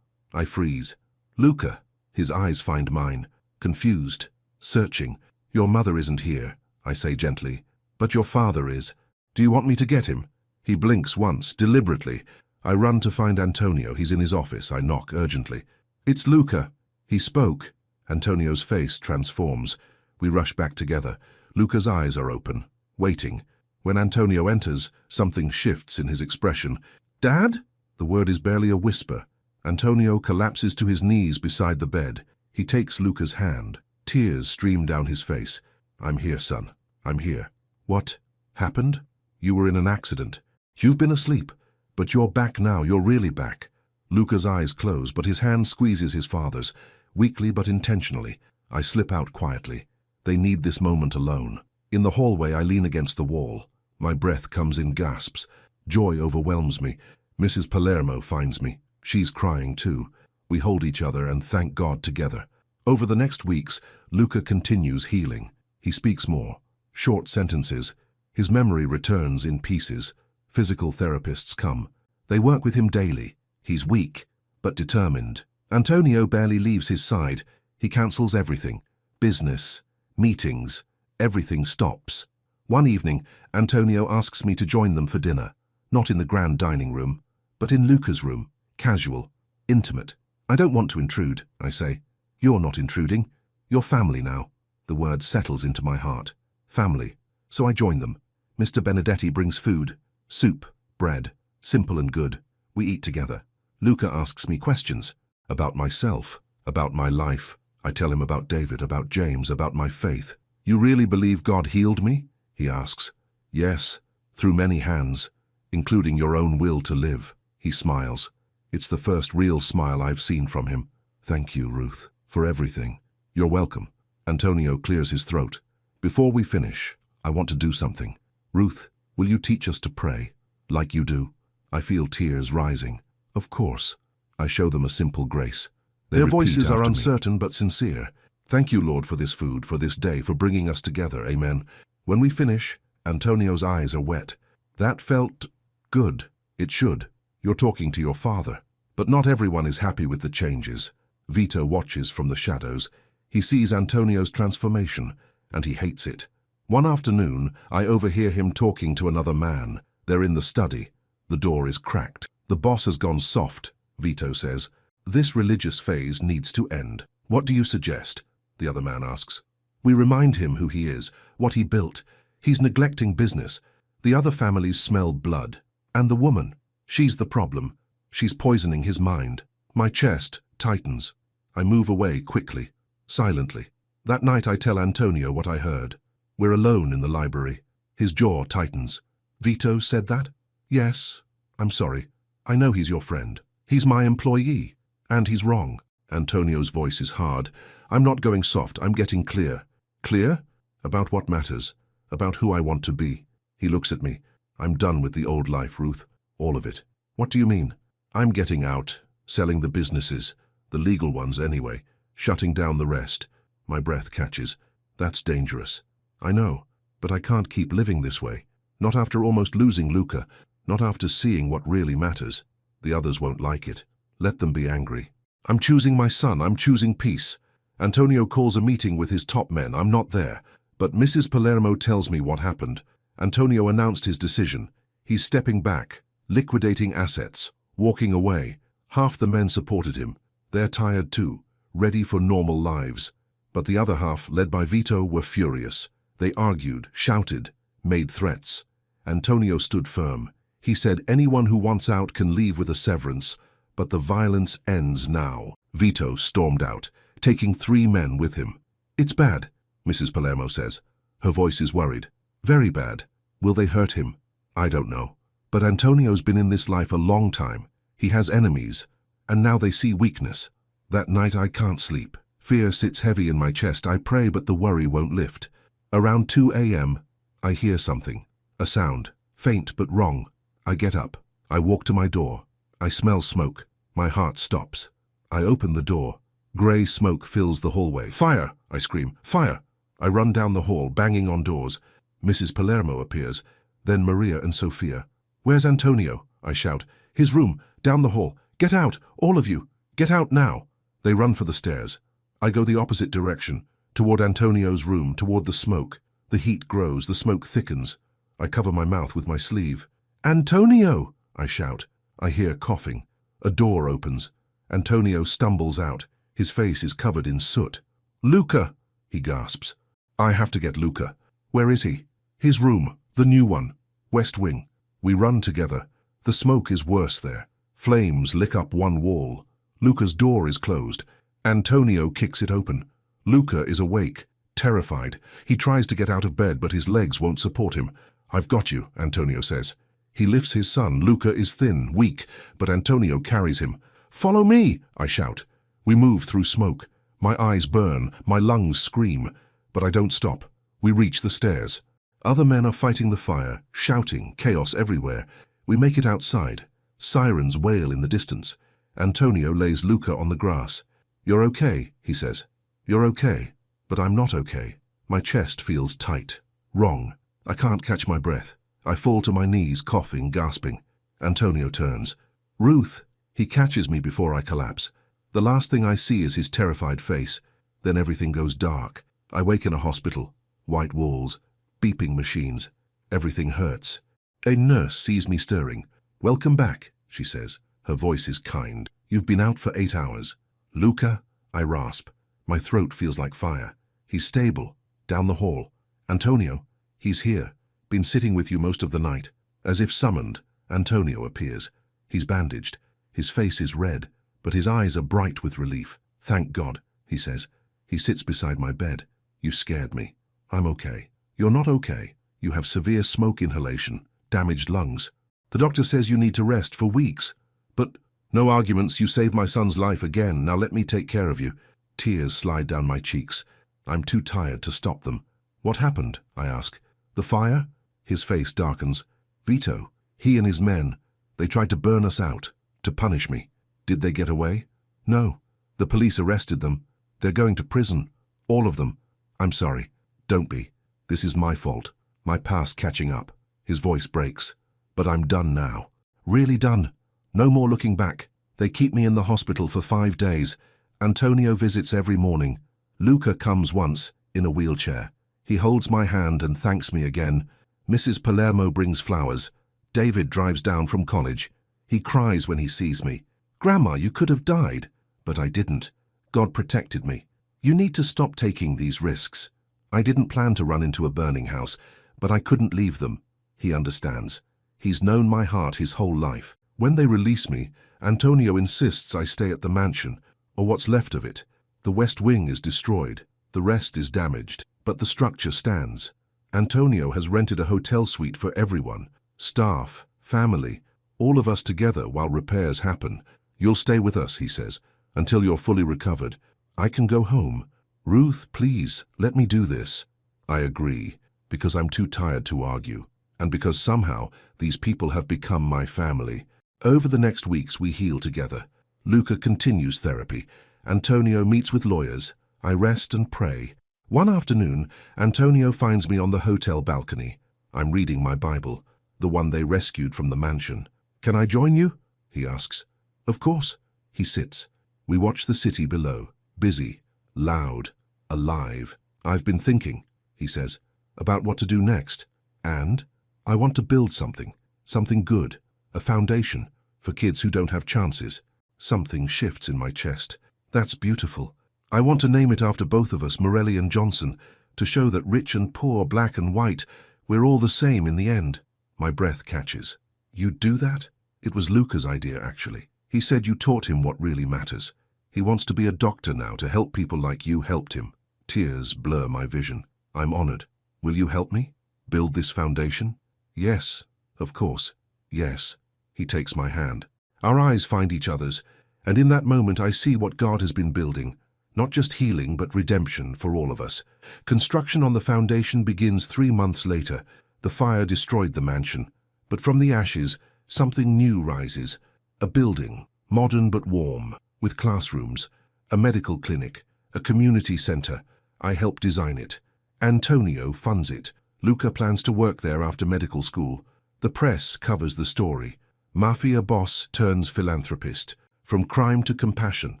I freeze. Luca. His eyes find mine. Confused. Searching. Your mother isn't here, I say gently. But your father is. Do you want me to get him? He blinks once, deliberately. I run to find Antonio. He's in his office. I knock urgently. It's Luca. He spoke. Antonio's face transforms. We rush back together. Luca's eyes are open, waiting. When Antonio enters, something shifts in his expression. Dad? The word is barely a whisper. Antonio collapses to his knees beside the bed. He takes Luca's hand. Tears stream down his face. I'm here, son. I'm here. What happened? You were in an accident. You've been asleep. But you're back now. You're really back. Luca's eyes close, but his hand squeezes his father's, weakly but intentionally. I slip out quietly. They need this moment alone. In the hallway, I lean against the wall. My breath comes in gasps. Joy overwhelms me. Mrs. Palermo finds me. She's crying too. We hold each other and thank God together. Over the next weeks, Luca continues healing. He speaks more. Short sentences. His memory returns in pieces. Physical therapists come. They work with him daily. He's weak, but determined. Antonio barely leaves his side. He cancels everything. Business, meetings, everything stops. One evening, Antonio asks me to join them for dinner. Not in the grand dining room, but in Luca's room. Casual, intimate. I don't want to intrude, I say. You're not intruding. You're family now. The word settles into my heart. Family. So I join them. Mr. Benedetti brings food. Soup, bread. Simple and good. We eat together. Luca asks me questions. About myself. About my life. I tell him about David, about James, about my faith. You really believe God healed me? He asks. Yes, through many hands, including your own will to live. He smiles. It's the first real smile I've seen from him. Thank you, Ruth, for everything. You're welcome. Antonio clears his throat. Before we finish, I want to do something. Ruth, will you teach us to pray, like you do? I feel tears rising. Of course. I show them a simple grace. Their voices are uncertain but sincere. Thank you, Lord, for this food, for this day, for bringing us together. Amen. When we finish, Antonio's eyes are wet. That felt good. It should. You're talking to your father. But not everyone is happy with the changes. Vito watches from the shadows. He sees Antonio's transformation, and he hates it. One afternoon, I overhear him talking to another man. They're in the study. The door is cracked. The boss has gone soft, Vito says. This religious phase needs to end. What do you suggest? The other man asks. We remind him who he is, what he built. He's neglecting business. The other families smell blood. And the woman, she's the problem. She's poisoning his mind. My chest tightens. I move away quickly, silently. That night I tell Antonio what I heard. We're alone in the library. His jaw tightens. Vito said that? Yes. I'm sorry. I know he's your friend. He's my employee. And he's wrong. Antonio's voice is hard. I'm not going soft, I'm getting clear. Clear? About what matters. About who I want to be. He looks at me. I'm done with the old life, Ruth. All of it. What do you mean? I'm getting out, selling the businesses, the legal ones anyway, shutting down the rest. My breath catches. That's dangerous. I know, but I can't keep living this way. Not after almost losing Luca, not after seeing what really matters. The others won't like it. Let them be angry. I'm choosing my son, I'm choosing peace. Antonio calls a meeting with his top men, I'm not there. But Mrs. Palermo tells me what happened. Antonio announced his decision. He's stepping back, liquidating assets, walking away. Half the men supported him. They're tired too, ready for normal lives. But the other half, led by Vito, were furious. They argued, shouted, made threats. Antonio stood firm. He said anyone who wants out can leave with a severance, but the violence ends now. Vito stormed out, taking 3 men with him. It's bad, Mrs. Palermo says. Her voice is worried. Very bad. Will they hurt him? I don't know. But Antonio's been in this life a long time. He has enemies, and now they see weakness. That night I can't sleep. Fear sits heavy in my chest. I pray, but the worry won't lift. Around 2 a.m., I hear something. A sound. Faint but wrong. I get up. I walk to my door. I smell smoke. My heart stops. I open the door. Grey smoke fills the hallway. Fire! I scream. Fire! I run down the hall, banging on doors. Mrs. Palermo appears. Then Maria and Sophia. Where's Antonio? I shout. His room, down the hall. Get out, all of you. Get out now. They run for the stairs. I go the opposite direction, toward Antonio's room, toward the smoke. The heat grows, the smoke thickens. I cover my mouth with my sleeve. Antonio! I shout. I hear coughing. A door opens. Antonio stumbles out. His face is covered in soot. Luca! He gasps. I have to get Luca. Where is he? His room, the new one. West wing. We run together. The smoke is worse there. Flames lick up one wall. Luca's door is closed. Antonio kicks it open. Luca is awake, terrified. He tries to get out of bed, but his legs won't support him. I've got you, Antonio says. He lifts his son. Luca is thin, weak, but Antonio carries him. Follow me, I shout. We move through smoke. My eyes burn, my lungs scream, but I don't stop. We reach the stairs. Other men are fighting the fire, shouting, chaos everywhere. We make it outside. Sirens wail in the distance. Antonio lays Luca on the grass. You're okay, he says. You're okay, but I'm not okay. My chest feels tight. Wrong. I can't catch my breath. I fall to my knees, coughing, gasping. Antonio turns. Ruth! He catches me before I collapse. The last thing I see is his terrified face. Then everything goes dark. I wake in a hospital. White walls. Beeping machines. Everything hurts. A nurse sees me stirring. Welcome back, she says. Her voice is kind. You've been out for 8 hours. Luca? I rasp. My throat feels like fire. He's stable. Down the hall. Antonio? He's here. Been sitting with you most of the night. As if summoned, Antonio appears. He's bandaged. His face is red, but his eyes are bright with relief. Thank God, he says. He sits beside my bed. You scared me. I'm okay. You're not okay. You have severe smoke inhalation, damaged lungs. The doctor says you need to rest for weeks. But no arguments, you saved my son's life again. Now let me take care of you. Tears slide down my cheeks. I'm too tired to stop them. What happened? I ask. The fire? His face darkens. Vito, he and his men, they tried to burn us out, to punish me. Did they get away? No. The police arrested them. They're going to prison. All of them. I'm sorry. Don't be. This is my fault. My past catching up. His voice breaks. But I'm done now. Really done. No more looking back. They keep me in the hospital for 5 days. Antonio visits every morning. Luca comes once, in a wheelchair. He holds my hand and thanks me again. Mrs. Palermo brings flowers. David drives down from college. He cries when he sees me. "Grandma, you could have died." But I didn't. God protected me. You need to stop taking these risks. I didn't plan to run into a burning house, but I couldn't leave them. He understands. He's known my heart his whole life. When they release me, Antonio insists I stay at the mansion, or what's left of it. The west wing is destroyed. The rest is damaged, but the structure stands. Antonio has rented a hotel suite for everyone, staff, family, all of us together while repairs happen. "You'll stay with us," he says, "until you're fully recovered. I can go home. Ruth, please, let me do this." I agree, because I'm too tired to argue, and because somehow these people have become my family. Over the next weeks we heal together. Luca continues therapy. Antonio meets with lawyers. I rest and pray. One afternoon, Antonio finds me on the hotel balcony. I'm reading my Bible, the one they rescued from the mansion. "Can I join you?" he asks. "Of course." He sits. We watch the city below, busy, loud, alive. "I've been thinking," he says, "about what to do next. And I want to build something good, a foundation for kids who don't have chances." Something shifts in my chest. "That's beautiful. I want to name it after both of us, Morelli and Johnson, to show that rich and poor, black and white, we're all the same in the end." My breath catches. "You'd do that?" It was Luca's idea, actually. He said you taught him what really matters. He wants to be a doctor now to help people like you helped him. Tears blur my vision. I'm honored. "Will you help me build this foundation?" "Yes, of course. Yes." He takes my hand. Our eyes find each other's, and in that moment I see what God has been building. Not just healing, but redemption for all of us. Construction on the foundation begins 3 months later. The fire destroyed the mansion, but from the ashes, something new rises. A building, modern but warm, with classrooms, a medical clinic, a community center. I help design it. Antonio funds it. Luca plans to work there after medical school. The press covers the story. Mafia boss turns philanthropist. From crime to compassion.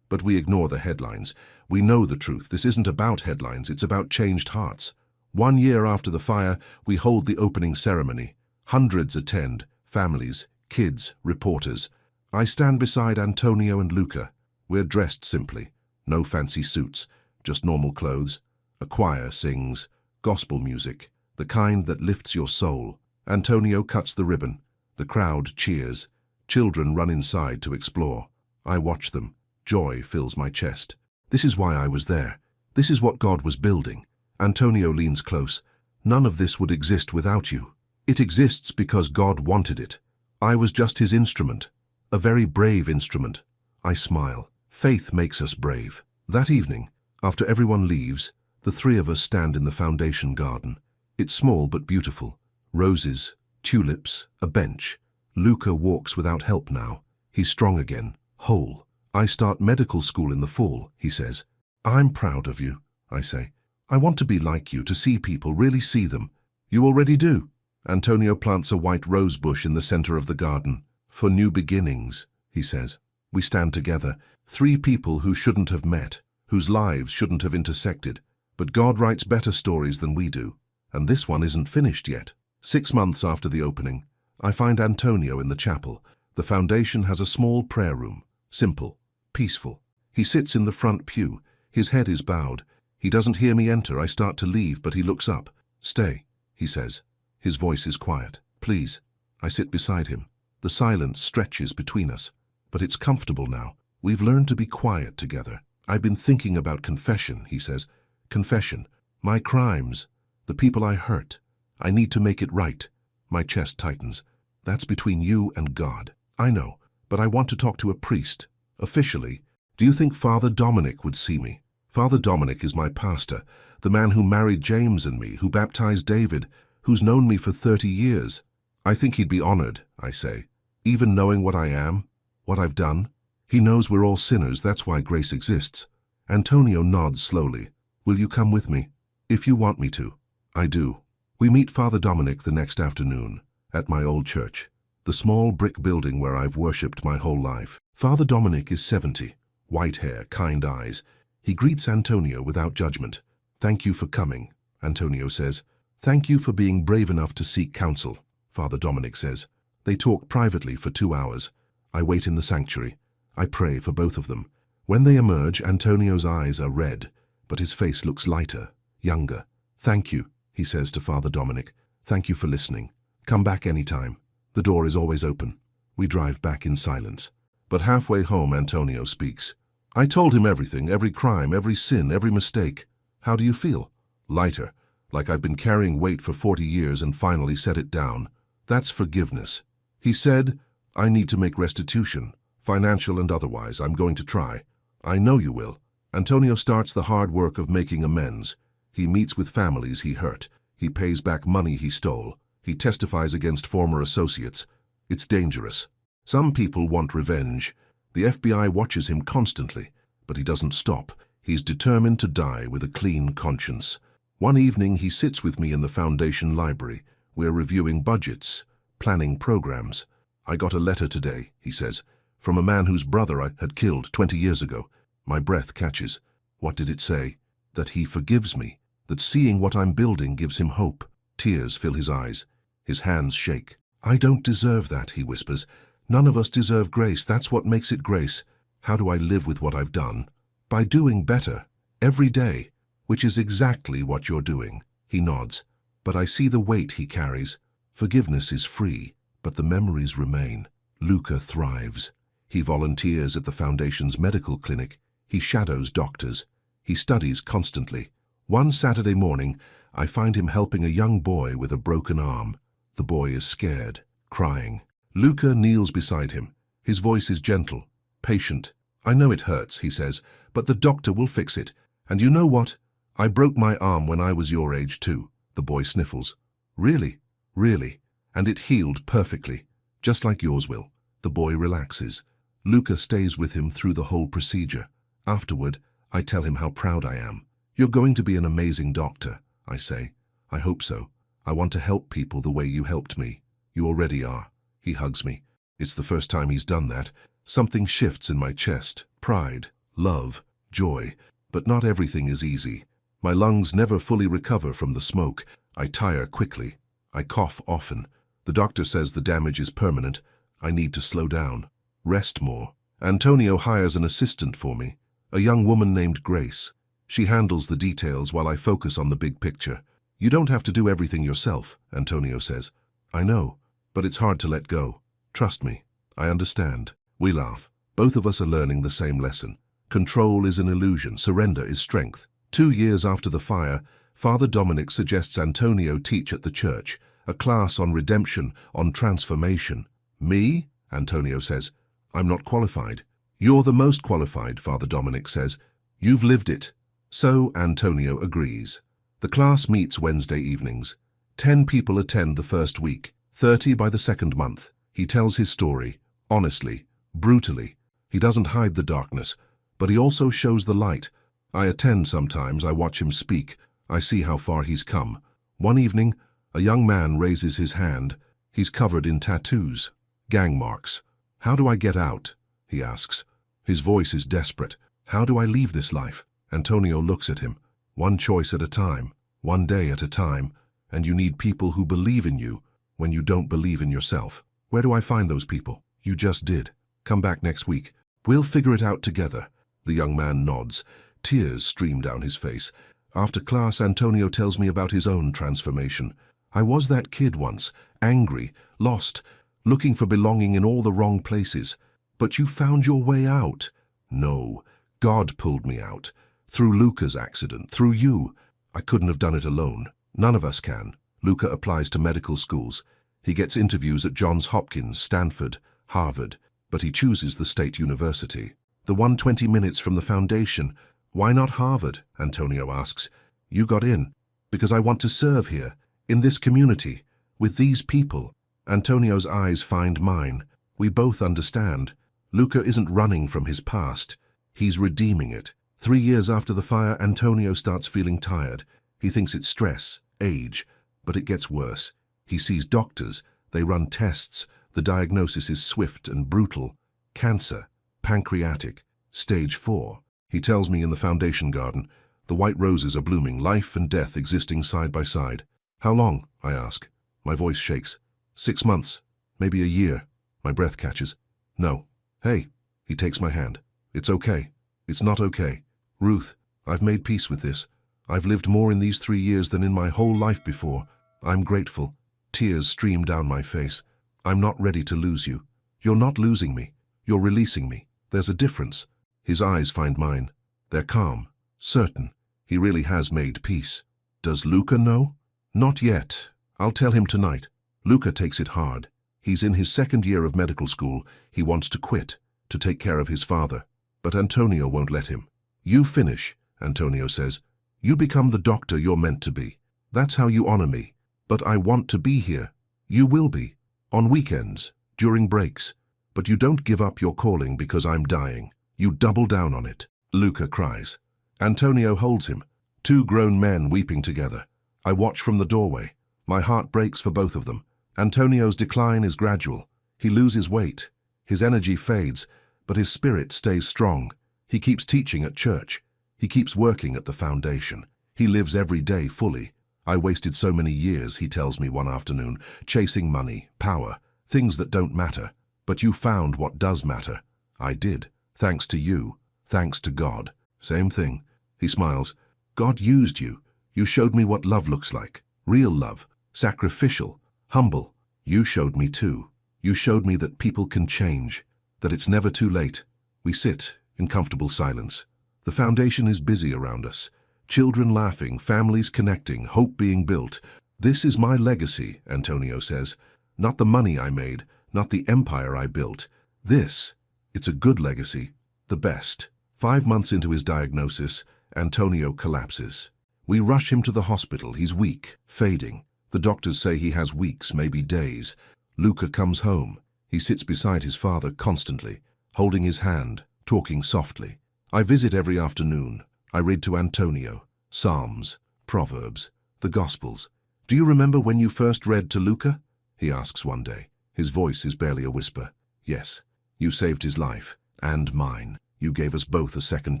But we ignore the headlines. We know the truth. This isn't about headlines, it's about changed hearts. 1 year after the fire, we hold the opening ceremony. Hundreds attend, families, kids, reporters. I stand beside Antonio and Luca. We're dressed simply. No fancy suits, just normal clothes. A choir sings, gospel music, the kind that lifts your soul. Antonio cuts the ribbon. The crowd cheers. Children run inside to explore. I watch them. Joy fills my chest. This is why I was there. This is what God was building. Antonio leans close. "None of this would exist without you. It exists because God wanted it. I was just his instrument. A very brave instrument." I smile. Faith makes us brave. That evening, after everyone leaves, the 3 of us stand in the foundation garden. It's small but beautiful. Roses, tulips, a bench. Luca walks without help now. He's strong again, whole. "I start medical school in the fall," he says. "I'm proud of you," I say. "I want to be like you, to see people, really see them." "You already do." Antonio plants a white rose bush in the center of the garden. "For new beginnings," he says. We stand together, 3 people who shouldn't have met, whose lives shouldn't have intersected. But God writes better stories than we do, and this one isn't finished yet. 6 months after the opening, I find Antonio in the chapel. The foundation has a small prayer room, simple, peaceful. He sits in the front pew. His head is bowed. He doesn't hear me enter. I start to leave, but he looks up. "Stay," he says. His voice is quiet. "Please." I sit beside him. The silence stretches between us, but it's comfortable now. We've learned to be quiet together. "I've been thinking about confession," he says. "Confession. My crimes. The people I hurt. I need to make it right." My chest tightens. "That's between you and God." "I know, but I want to talk to a priest. Officially. Do you think Father Dominic would see me?" Father Dominic is my pastor, the man who married James and me, who baptized David, who's known me for 30 years. "I think he'd be honored," I say. "Even knowing what I am, what I've done. He knows we're all sinners, that's why grace exists." Antonio nods slowly. "Will you come with me?" "If you want me to." "I do." We meet Father Dominic the next afternoon, at my old church, the small brick building where I've worshipped my whole life. Father Dominic is 70, white hair, kind eyes. He greets Antonio without judgment. "Thank you for coming," Antonio says. "Thank you for being brave enough to seek counsel," Father Dominic says. They talk privately for 2 hours. I wait in the sanctuary. I pray for both of them. When they emerge, Antonio's eyes are red, but his face looks lighter, younger. "Thank you," he says to Father Dominic. "Thank you for listening. Come back anytime. The door is always open." We drive back in silence. But halfway home, Antonio speaks. "I told him everything, every crime, every sin, every mistake. How do you feel?" "Lighter, like I've been carrying weight for 40 years and finally set it down. That's forgiveness." He said, "I need to make restitution, financial and otherwise. I'm going to try." "I know you will." Antonio starts the hard work of making amends. He meets with families he hurt. He pays back money he stole. He testifies against former associates. It's dangerous. Some people want revenge. The FBI watches him constantly, but he doesn't stop. He's determined to die with a clean conscience. One evening he sits with me in the Foundation library. We're reviewing budgets, planning programs. "I got a letter today," he says, "from a man whose brother I had killed 20 years ago. My breath catches. What did it say? That he forgives me, that seeing what I'm building gives him hope." Tears fill his eyes. His hands shake. "I don't deserve that," he whispers. "None of us deserve grace. That's what makes it grace. How do I live with what I've done? By doing better, every day, which is exactly what you're doing." He nods. But I see the weight he carries. Forgiveness is free, but the memories remain. Luca thrives. He volunteers at the Foundation's medical clinic. He shadows doctors. He studies constantly. One Saturday morning, I find him helping a young boy with a broken arm. The boy is scared, crying. Luca kneels beside him. His voice is gentle, patient. "I know it hurts," he says, "but the doctor will fix it. And you know what? I broke my arm when I was your age too." The boy sniffles. "Really? Really? And it healed perfectly, just like yours will." The boy relaxes. Luca stays with him through the whole procedure. Afterward, I tell him how proud I am. "You're going to be an amazing doctor," I say. "I hope so. I want to help people the way you helped me." "You already are." He hugs me. It's the first time he's done that. Something shifts in my chest. Pride, love, joy. But not everything is easy. My lungs never fully recover from the smoke. I tire quickly. I cough often. The doctor says the damage is permanent. I need to slow down, rest more. Antonio hires an assistant for me, a young woman named Grace. She handles the details while I focus on the big picture. "You don't have to do everything yourself," Antonio says. "I know, but it's hard to let go. Trust me, I understand." We laugh. Both of us are learning the same lesson. Control is an illusion, surrender is strength. 2 years after the fire, Father Dominic suggests Antonio teach at the church, a class on redemption, on transformation. "Me?" Antonio says. "I'm not qualified." "You're the most qualified," Father Dominic says. "You've lived it." So Antonio agrees. The class meets Wednesday evenings. 10 people attend the first week, 30 by the second month. He tells his story, honestly, brutally. He doesn't hide the darkness, but he also shows the light. I attend sometimes, I watch him speak. I see how far he's come. One evening, a young man raises his hand. He's covered in tattoos, gang marks. "How do I get out?" he asks. His voice is desperate. "How do I leave this life?" Antonio looks at him. "One choice at a time, one day at a time, and you need people who believe in you when you don't believe in yourself." "Where do I find those people?" "You just did. Come back next week. We'll figure it out together." The young man nods. Tears stream down his face. After class, Antonio tells me about his own transformation. "I was that kid once, angry, lost, looking for belonging in all the wrong places. But you found your way out." "No, God pulled me out. Through Luca's accident, through you. I couldn't have done it alone. None of us can." Luca applies to medical schools. He gets interviews at Johns Hopkins, Stanford, Harvard, but he chooses the State University. "The 120 minutes from the Foundation. Why not Harvard?" Antonio asks. "You got in." "Because I want to serve here, in this community, with these people." Antonio's eyes find mine. We both understand. Luca isn't running from his past. He's redeeming it. 3 years after the fire, Antonio starts feeling tired. He thinks it's stress, age, but it gets worse. He sees doctors. They run tests. The diagnosis is swift and brutal. Cancer, pancreatic, stage 4. He tells me in the Foundation garden. The white roses are blooming, life and death existing side by side. "How long?" I ask. My voice shakes. 6 months. Maybe a year. My breath catches. No. Hey. He takes my hand. It's okay. It's not okay. Ruth, I've made peace with this. I've lived more in these 3 years than in my whole life before. I'm grateful. Tears stream down my face. I'm not ready to lose you. You're not losing me. You're releasing me. There's a difference. His eyes find mine. They're calm, certain. He really has made peace. Does Luca know? Not yet. I'll tell him tonight. Luca takes it hard. He's in his 2nd year of medical school. He wants to quit, to take care of his father. But Antonio won't let him. You finish, Antonio says. You become the doctor you're meant to be. That's how you honor me. But I want to be here. You will be. On weekends, during breaks. But you don't give up your calling because I'm dying. You double down on it. Luca cries. Antonio holds him. 2 grown men weeping together. I watch from the doorway. My heart breaks for both of them. Antonio's decline is gradual. He loses weight. His energy fades, but his spirit stays strong. He keeps teaching at church. He keeps working at the foundation. He lives every day fully. I wasted so many years, he tells me one afternoon, chasing money, power, things that don't matter. But you found what does matter. I did. Thanks to you. Thanks to God. Same thing. He smiles. God used you. You showed me what love looks like. Real love. Sacrificial. Humble. You showed me too. You showed me that people can change. That it's never too late. We sit in comfortable silence. The foundation is busy around us. Children laughing, families connecting, hope being built. This is my legacy, Antonio says. Not the money I made, not the empire I built. It's a good legacy. The best. 5 months into his diagnosis, Antonio collapses. We rush him to the hospital. He's weak, fading. The doctors say he has weeks, maybe days. Luca comes home. He sits beside his father constantly, holding his hand, talking softly. I visit every afternoon. I read to Antonio. Psalms, Proverbs, the Gospels. Do you remember when you first read to Luca? He asks one day. His voice is barely a whisper. Yes, you saved his life. And mine. You gave us both a second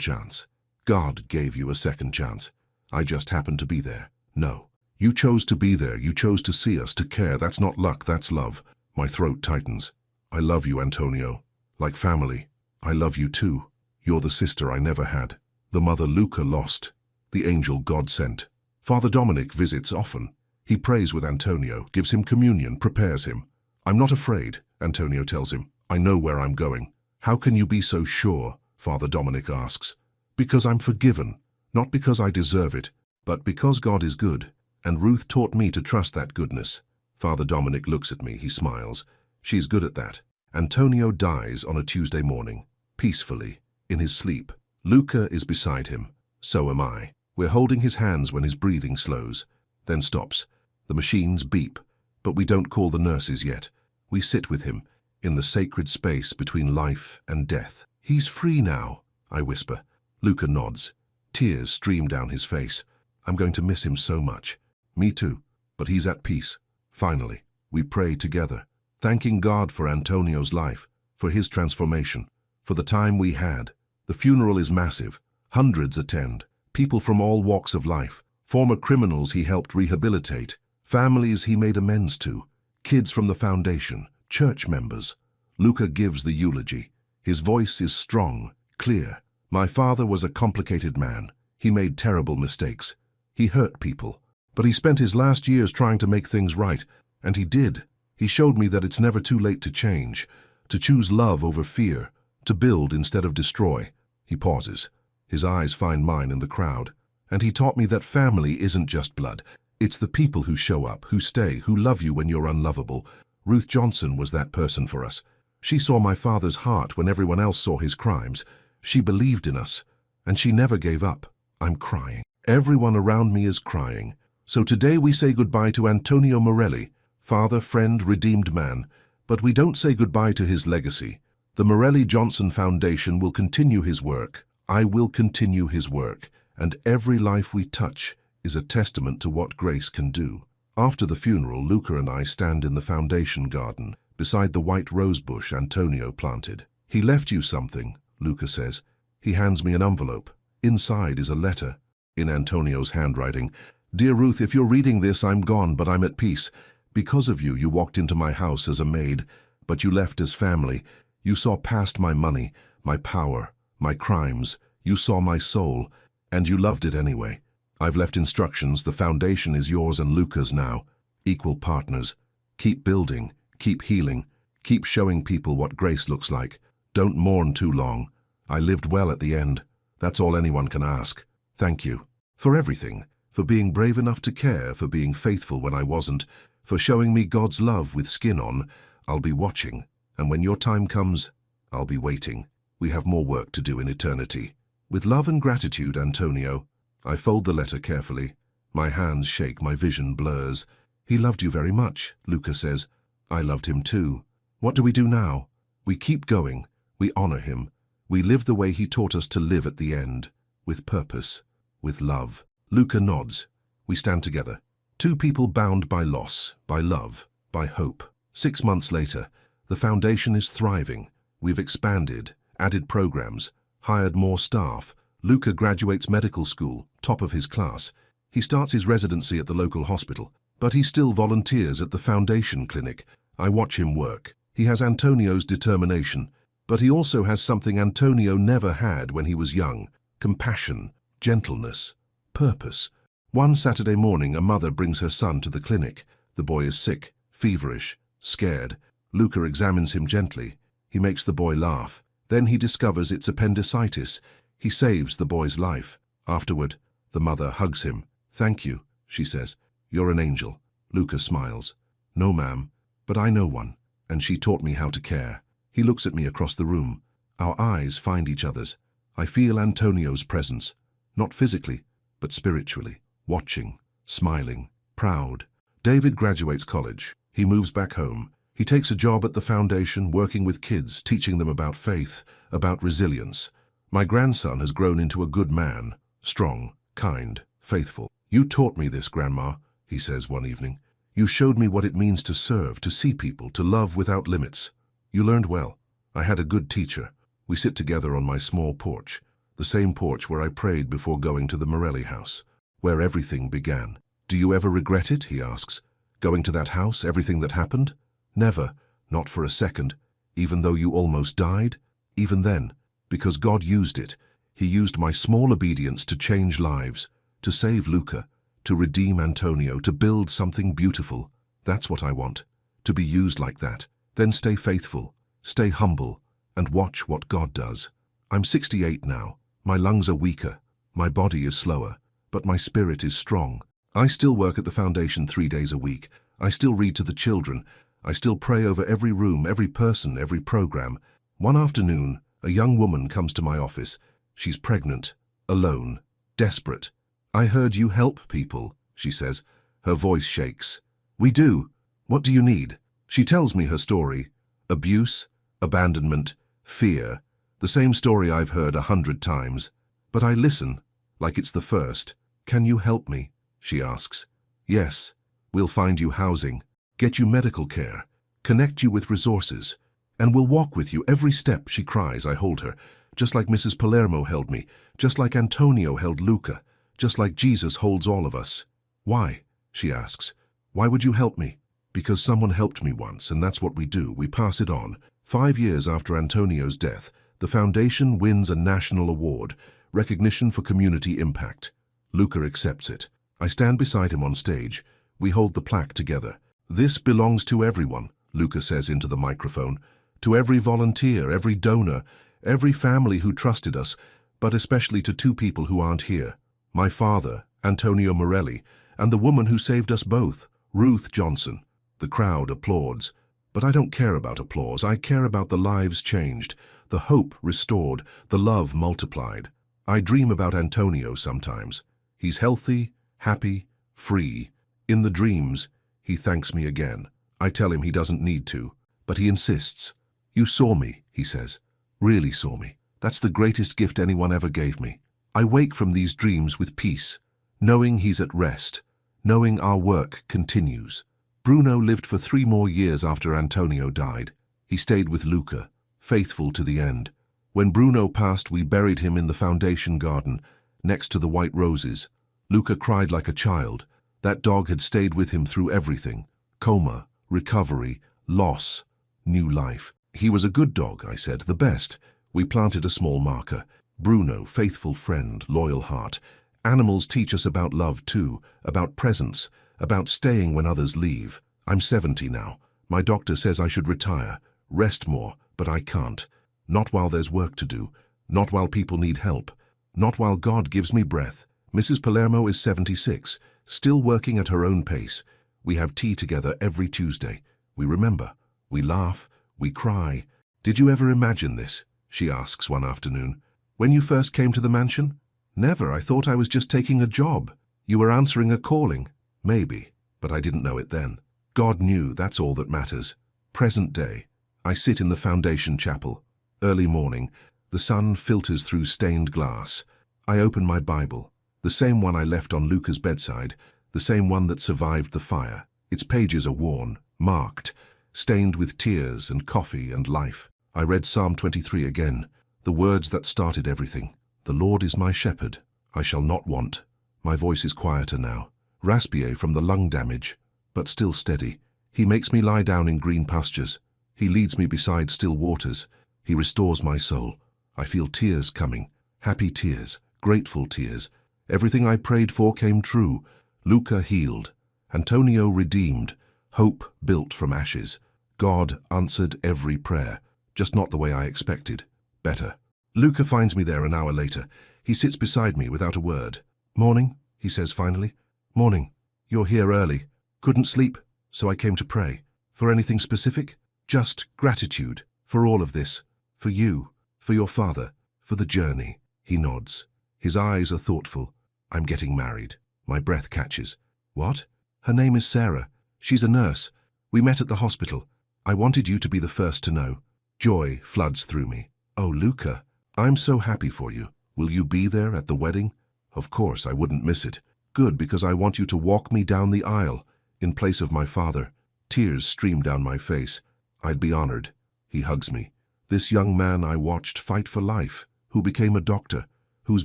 chance. God gave you a second chance. I just happened to be there. No. You chose to be there. You chose to see us, to care. That's not luck, that's love. My throat tightens. I love you, Antonio. Like family. I love you too. You're the sister I never had. The mother Luca lost. The angel God sent. Father Dominic visits often. He prays with Antonio, gives him communion, prepares him. I'm not afraid, Antonio tells him. I know where I'm going. How can you be so sure? Father Dominic asks. Because I'm forgiven. Not because I deserve it, but because God is good. And Ruth taught me to trust that goodness. Father Dominic looks at me. He smiles. She's good at that. Antonio dies on a Tuesday morning, peacefully, in his sleep. Luca is beside him. So am I. We're holding his hands when his breathing slows, then stops. The machines beep, but we don't call the nurses yet. We sit with him, in the sacred space between life and death. He's free now, I whisper. Luca nods. Tears stream down his face. I'm going to miss him so much. Me too. But he's at peace. Finally, we pray together, thanking God for Antonio's life, for his transformation, for the time we had. The funeral is massive. Hundreds attend. People from all walks of life. Former criminals he helped rehabilitate. Families he made amends to. Kids from the foundation. Church members. Luca gives the eulogy. His voice is strong, clear. My father was a complicated man. He made terrible mistakes. He hurt people. But he spent his last years trying to make things right. And he did. He showed me that it's never too late to change. To choose love over fear. To build instead of destroy. He pauses. His eyes find mine in the crowd. And he taught me that family isn't just blood. It's the people who show up, who stay, who love you when you're unlovable. Ruth Johnson was that person for us. She saw my father's heart when everyone else saw his crimes. She believed in us. And she never gave up. I'm crying. Everyone around me is crying. So today we say goodbye to Antonio Morelli, father, friend, redeemed man. But we don't say goodbye to his legacy. The Morelli Johnson Foundation will continue his work. I will continue his work. And every life we touch is a testament to what grace can do. After the funeral, Luca and I stand in the foundation garden, beside the white rose bush Antonio planted. He left you something, Luca says. He hands me an envelope. Inside is a letter, in Antonio's handwriting. Dear Ruth, if you're reading this, I'm gone, but I'm at peace. Because of you, you walked into my house as a maid, but you left as family. You saw past my money, my power, my crimes. You saw my soul, and you loved it anyway. I've left instructions. The foundation is yours and Luca's now. Equal partners. Keep building, keep healing, keep showing people what grace looks like. Don't mourn too long. I lived well at the end. That's all anyone can ask. Thank you. For everything. For being brave enough to care, for being faithful when I wasn't, for showing me God's love with skin on. I'll be watching, and when your time comes, I'll be waiting. We have more work to do in eternity. With love and gratitude, Antonio. I fold the letter carefully. My hands shake, my vision blurs. He loved you very much, Luca says. I loved him too. What do we do now? We keep going. We honor him. We live the way he taught us to live at the end. With purpose. With love. Luca nods. We stand together. Two people bound by loss, by love, by hope. 6 months later, the foundation is thriving. We've expanded, added programs, hired more staff. Luca graduates medical school, top of his class. He starts his residency at the local hospital, but he still volunteers at the foundation clinic. I watch him work. He has Antonio's determination, but he also has something Antonio never had when he was young: compassion, gentleness, purpose. One Saturday morning, a mother brings her son to the clinic. The boy is sick, feverish, scared. Luca examines him gently. He makes the boy laugh. Then he discovers it's appendicitis. He saves the boy's life. Afterward, the mother hugs him. Thank you, she says. You're an angel. Luca smiles. No, ma'am, but I know one, and she taught me how to care. He looks at me across the room. Our eyes find each other's. I feel Antonio's presence, not physically, but spiritually. Watching, smiling, proud. David graduates college. He moves back home. He takes a job at the foundation, working with kids, teaching them about faith, about resilience. My grandson has grown into a good man, strong, kind, faithful. You taught me this, Grandma, he says one evening. You showed me what it means to serve, to see people, to love without limits. You learned well. I had a good teacher. We sit together on my small porch, the same porch where I prayed before going to the Morelli house, where everything began. Do you ever regret it, he asks, going to that house, everything that happened? Never, not for a second, even though you almost died? Even then, because God used it. He used my small obedience to change lives, to save Luca, to redeem Antonio, to build something beautiful. That's what I want, to be used like that. Then stay faithful, stay humble, and watch what God does. I'm 68 now. My lungs are weaker. My body is slower, but my spirit is strong. I still work at the foundation 3 days a week. I still read to the children. I still pray over every room, every person, every program. One afternoon, a young woman comes to my office. She's pregnant, alone, desperate. I heard you help people, she says. Her voice shakes. We do. What do you need? She tells me her story. Abuse, abandonment, fear. The same story I've heard 100 times. But I listen, like it's the first. Can you help me? She asks. Yes, we'll find you housing, get you medical care, connect you with resources, and we'll walk with you every step, she cries. I hold her, just like Mrs. Palermo held me, just like Antonio held Luca, just like Jesus holds all of us. Why? She asks. Why would you help me? Because someone helped me once, and that's what we do. We pass it on. 5 years after Antonio's death, the foundation wins a national award, recognition for community impact. Luca accepts it. I stand beside him on stage. We hold the plaque together. This belongs to everyone, Luca says into the microphone. To every volunteer, every donor, every family who trusted us, but especially to 2 people who aren't here. My father, Antonio Morelli, and the woman who saved us both, Ruth Johnson. The crowd applauds. But I don't care about applause. I care about the lives changed, the hope restored, the love multiplied. I dream about Antonio sometimes. He's healthy, happy, free. In the dreams, he thanks me again. I tell him he doesn't need to, but he insists. You saw me, he says. Really saw me. That's the greatest gift anyone ever gave me. I wake from these dreams with peace, knowing he's at rest, knowing our work continues. Bruno lived for 3 more years after Antonio died. He stayed with Luca, faithful to the end. When Bruno passed, we buried him in the foundation garden, next to the white roses. Luca cried like a child. That dog had stayed with him through everything. Coma, recovery, loss, new life. He was a good dog, I said, the best. We planted a small marker. Bruno, faithful friend, loyal heart. Animals teach us about love too, about presence, about staying when others leave. I'm 70 now. My doctor says I should retire, rest more, but I can't. Not while there's work to do, not while people need help, not while God gives me breath. Mrs. Palermo is 76, still working at her own pace. We have tea together every Tuesday. We remember. We laugh. We cry. Did you ever imagine this? She asks one afternoon. When you first came to the mansion? Never. I thought I was just taking a job. You were answering a calling. Maybe, but I didn't know it then. God knew, that's all that matters. Present day. I sit in the foundation chapel. Early morning. The sun filters through stained glass. I open my Bible. The same one I left on Luca's bedside. The same one that survived the fire. Its pages are worn, marked, stained with tears and coffee and life. I read Psalm 23 again, the words that started everything. The Lord is my shepherd, I shall not want. My voice is quieter now, raspier from the lung damage, but still steady. He makes me lie down in green pastures. He leads me beside still waters. He restores my soul. I feel tears coming, happy tears, grateful tears. Everything I prayed for came true. Luca healed, Antonio redeemed, hope built from ashes. God answered every prayer, just not the way I expected. Better. Luca finds me there an hour later. He sits beside me without a word. Morning, he says finally. Morning. You're here early. Couldn't sleep, so I came to pray. For anything specific? Just gratitude for all of this. For you, for your father, for the journey. He nods. His eyes are thoughtful. I'm getting married. My breath catches. What? Her name is Sarah. She's a nurse. We met at the hospital. I wanted you to be the first to know. Joy floods through me. Oh, Luca, I'm so happy for you. Will you be there at the wedding? Of course, I wouldn't miss it. Good, because I want you to walk me down the aisle in place of my father. Tears stream down my face. I'd be honored. He hugs me. This young man I watched fight for life, who became a doctor, who's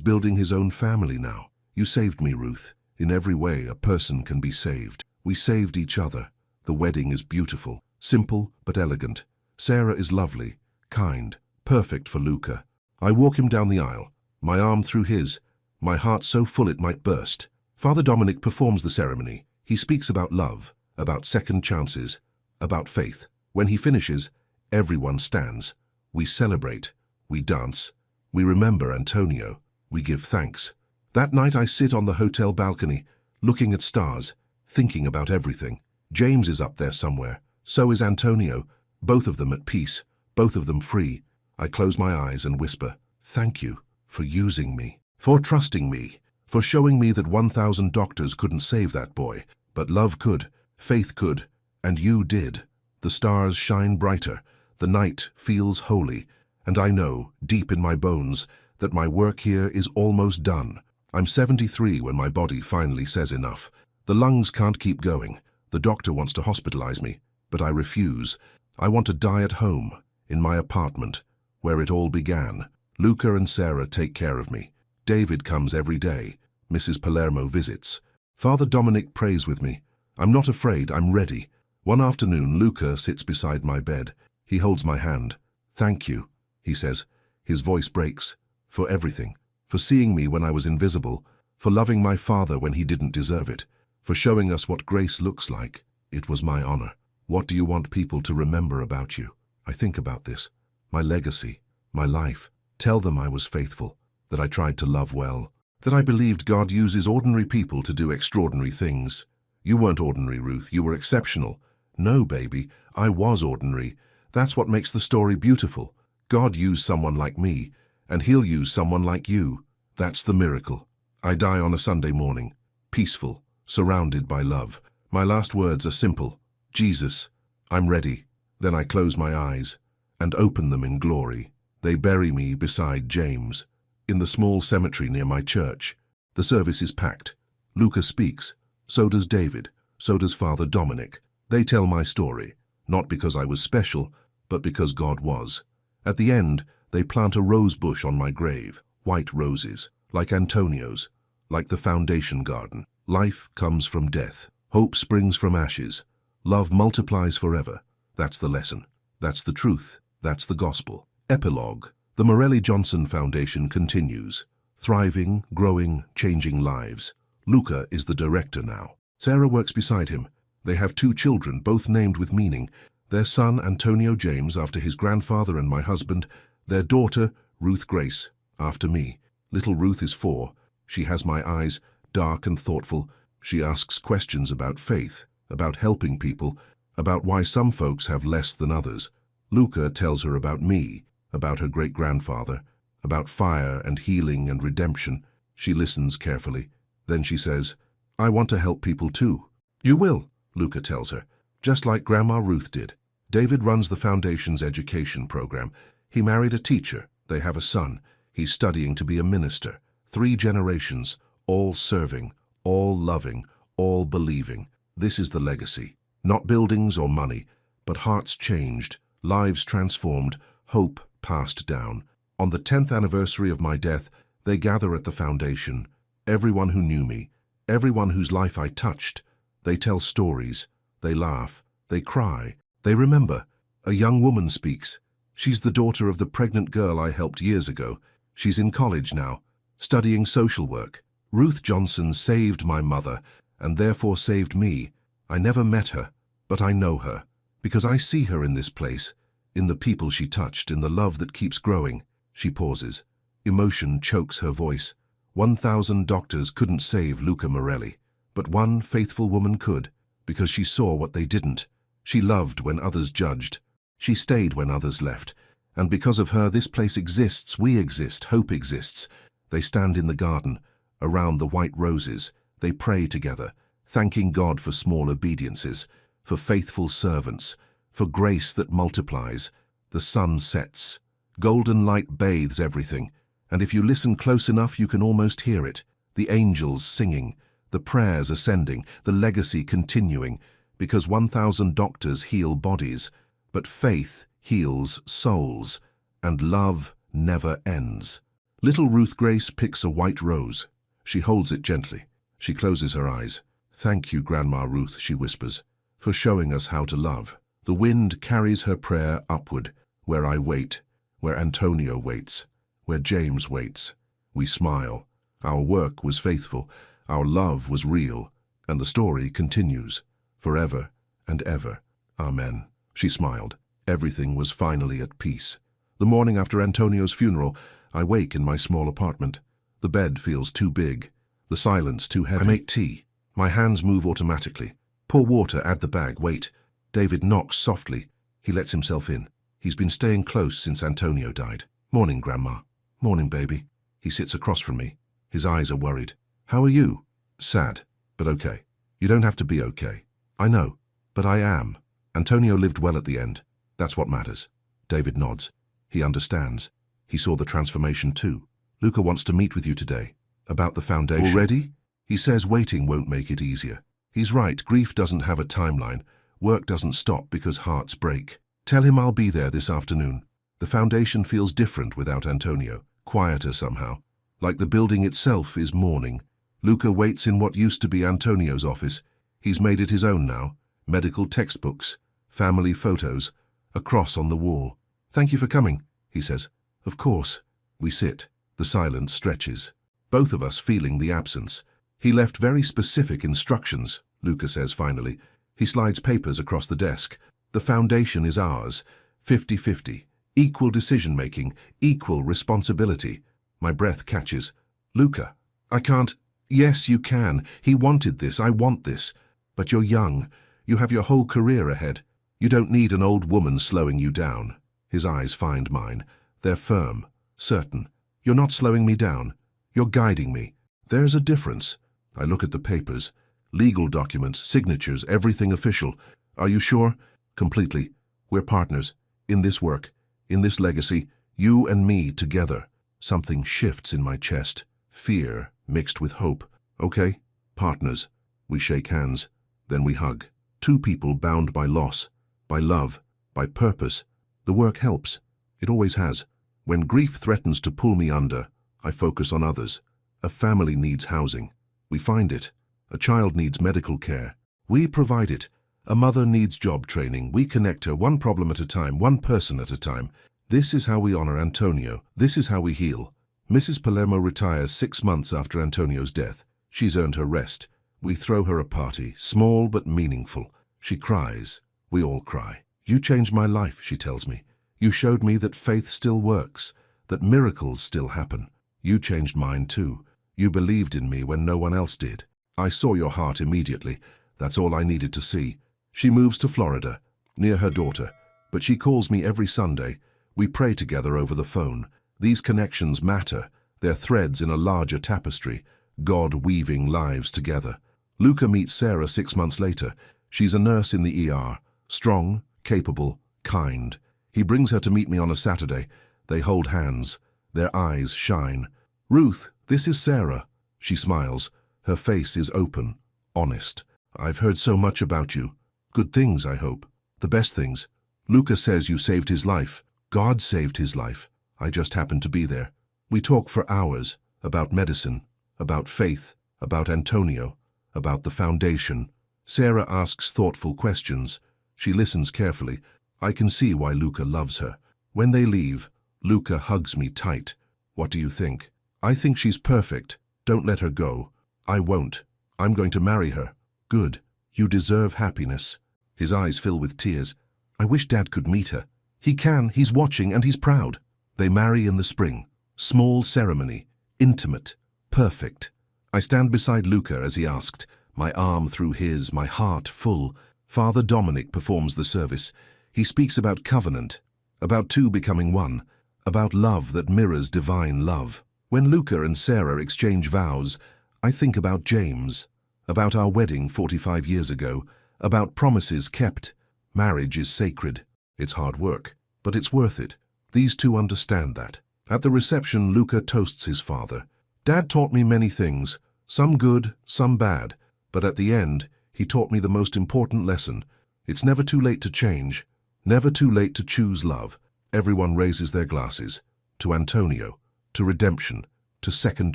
building his own family now. You saved me, Ruth. In every way, a person can be saved. We saved each other. The wedding is beautiful, simple but elegant. Sarah is lovely, kind, perfect for Luca. I walk him down the aisle, my arm through his, my heart so full it might burst. Father Dominic performs the ceremony. He speaks about love, about second chances, about faith. When he finishes, everyone stands. We celebrate, we dance, we remember Antonio, we give thanks. That night I sit on the hotel balcony, looking at stars, thinking about everything. James is up there somewhere. So is Antonio. Both of them at peace, both of them free. I close my eyes and whisper, thank you for using me, for trusting me, for showing me that 1,000 doctors couldn't save that boy, but love could, faith could, and you did. The stars shine brighter, the night feels holy, and I know, deep in my bones, that my work here is almost done. I'm 73 when my body finally says enough. The lungs can't keep going. The doctor wants to hospitalize me, but I refuse. I want to die at home, in my apartment, where it all began. Luca and Sarah take care of me. David comes every day. Mrs. Palermo visits. Father Dominic prays with me. I'm not afraid, I'm ready. One afternoon, Luca sits beside my bed. He holds my hand. Thank you, he says. His voice breaks. For everything. For seeing me when I was invisible. For loving my father when he didn't deserve it. For showing us what grace looks like. It was my honor. What do you want people to remember about you? I think about this. My legacy. My life. Tell them I was faithful. That I tried to love well. That I believed God uses ordinary people to do extraordinary things. You weren't ordinary, Ruth. You were exceptional. No, baby. I was ordinary. That's what makes the story beautiful. God used someone like me, and He'll use someone like you. That's the miracle. I die on a Sunday morning, peaceful, surrounded by love. My last words are simple. Jesus, I'm ready. Then I close my eyes and open them in glory. They bury me beside James, in the small cemetery near my church. The service is packed. Luca speaks. So does David. So does Father Dominic. They tell my story, not because I was special, but because God was. At the end, they plant a rose bush on my grave, white roses, like Antonio's, like the foundation garden. Life comes from death. Hope springs from ashes. Love multiplies forever. That's the lesson. That's the truth. That's the gospel. Epilogue. The Morelli Johnson Foundation continues. Thriving, growing, changing lives. Luca is the director now. Sarah works beside him. They have 2 children, both named with meaning. Their son, Antonio James, after his grandfather and my husband. Their daughter, Ruth Grace, after me. Little Ruth is 4. She has my eyes, dark and thoughtful. She asks questions about faith, about helping people, about why some folks have less than others. Luca tells her about me, about her great-grandfather, about fire and healing and redemption. She listens carefully. Then she says, "I want to help people too." "You will," Luca tells her, "just like Grandma Ruth did." David runs the foundation's education program. He married a teacher. They have a son. He's studying to be a minister. 3 generations, all serving, all loving, all believing. This is the legacy. Not buildings or money, but hearts changed, lives transformed, hope passed down. On the 10th anniversary of my death, they gather at the foundation. Everyone who knew me, everyone whose life I touched. They tell stories. They laugh. They cry. They remember. A young woman speaks. She's the daughter of the pregnant girl I helped years ago. She's in college now, studying social work. Ruth Johnson saved my mother, and therefore saved me. I never met her, but I know her, because I see her in this place, in the people she touched, in the love that keeps growing. She pauses. Emotion chokes her voice. 1,000 doctors couldn't save Luca Morelli, but one faithful woman could, because she saw what they didn't. She loved when others judged. She stayed when others left. And because of her, this place exists, we exist, hope exists. They stand in the garden, around the white roses. They pray together, thanking God for small obediences, for faithful servants, for grace that multiplies. The sun sets. Golden light bathes everything, and if you listen close enough, you can almost hear it. The angels singing, the prayers ascending, the legacy continuing, because 1,000 doctors heal bodies, but faith heals souls, and love never ends. Little Ruth Grace picks a white rose. She holds it gently. She closes her eyes. "Thank you, Grandma Ruth," she whispers, "for showing us how to love." The wind carries her prayer upward, where I wait, where Antonio waits, where James waits. We smile. Our work was faithful. Our love was real. And the story continues, forever and ever. Amen. She smiled. Everything was finally at peace. The morning after Antonio's funeral, I wake in my small apartment. The bed feels too big. The silence too heavy. I make tea. My hands move automatically. Pour water, add the bag, wait. David knocks softly. He lets himself in. He's been staying close since Antonio died. "Morning, Grandma." "Morning, baby." He sits across from me. His eyes are worried. "How are you?" "Sad, but okay." "You don't have to be okay." "I know, but I am." Antonio lived well at the end. That's what matters. David nods. He understands. He saw the transformation too. "Luca wants to meet with you today." "About the foundation." "Already?" He says waiting won't make it easier. He's right, grief doesn't have a timeline. Work doesn't stop because hearts break. "Tell him I'll be there this afternoon." The foundation feels different without Antonio, quieter somehow. Like the building itself is mourning. Luca waits in what used to be Antonio's office. He's made it his own now. Medical textbooks, family photos, a cross on the wall. "Thank you for coming," he says. "Of course." We sit. The silence stretches. Both of us feeling the absence. "He left very specific instructions," Luca says finally. He slides papers across the desk. "The foundation is ours. 50-50. Equal decision-making, equal responsibility." My breath catches. "Luca, I can't." "Yes, you can. He wanted this. I want this. But you're young. You have your whole career ahead. You don't need an old woman slowing you down." His eyes find mine. They're firm, certain. "You're not slowing me down. You're guiding me." There's a difference. I look at the papers. Legal documents, signatures, everything official. "Are you sure?" "Completely. We're partners. In this work. In this legacy. You and me together." Something shifts in my chest. Fear mixed with hope. "Okay. Partners." We shake hands. Then we hug. 2 people bound by loss, by love, by purpose. The work helps. It always has. When grief threatens to pull me under, I focus on others. A family needs housing. We find it. A child needs medical care. We provide it. A mother needs job training. We connect her one problem at a time, one person at a time. This is how we honor Antonio. This is how we heal. Mrs. Palermo retires 6 months after Antonio's death. She's earned her rest. We throw her a party, small but meaningful. She cries. We all cry. You changed my life, she tells me. You showed me that faith still works, that miracles still happen. You changed mine too. You believed in me when no one else did. I saw your heart immediately. That's all I needed to see. She moves to Florida, near her daughter, but she calls me every Sunday. We pray together over the phone. These connections matter. They're threads in a larger tapestry, God weaving lives together. Luca meets Sarah 6 months later. She's a nurse in the ER, strong, capable, kind. He brings her to meet me on a Saturday. They hold hands. Their eyes shine. Ruth, this is Sarah. She smiles. Her face is open, honest. I've heard so much about you. Good things, I hope. The best things. Luca says you saved his life. God saved his life. I just happened to be there. We talk for hours about medicine, about faith, about Antonio, about the foundation. Sarah asks thoughtful questions. She listens carefully. I can see why Luca loves her. When they leave, Luca hugs me tight. What do you think? I think she's perfect. Don't let her go. I won't. I'm going to marry her. Good. You deserve happiness. His eyes fill with tears. I wish Dad could meet her. He can. He's watching and he's proud. They marry in the spring. Small ceremony. Intimate. Perfect. I stand beside Luca as he asked, my arm through his, my heart full. Father Dominic performs the service. He speaks about covenant, about two becoming one, about love that mirrors divine love. When Luca and Sarah exchange vows, I think about James, about our wedding 45 years ago, about promises kept. Marriage is sacred. It's hard work, but it's worth it. These two understand that. At the reception, Luca toasts his father. Dad taught me many things, some good, some bad, but at the end, he taught me the most important lesson. It's never too late to change, never too late to choose love. Everyone raises their glasses. To Antonio, to redemption, to second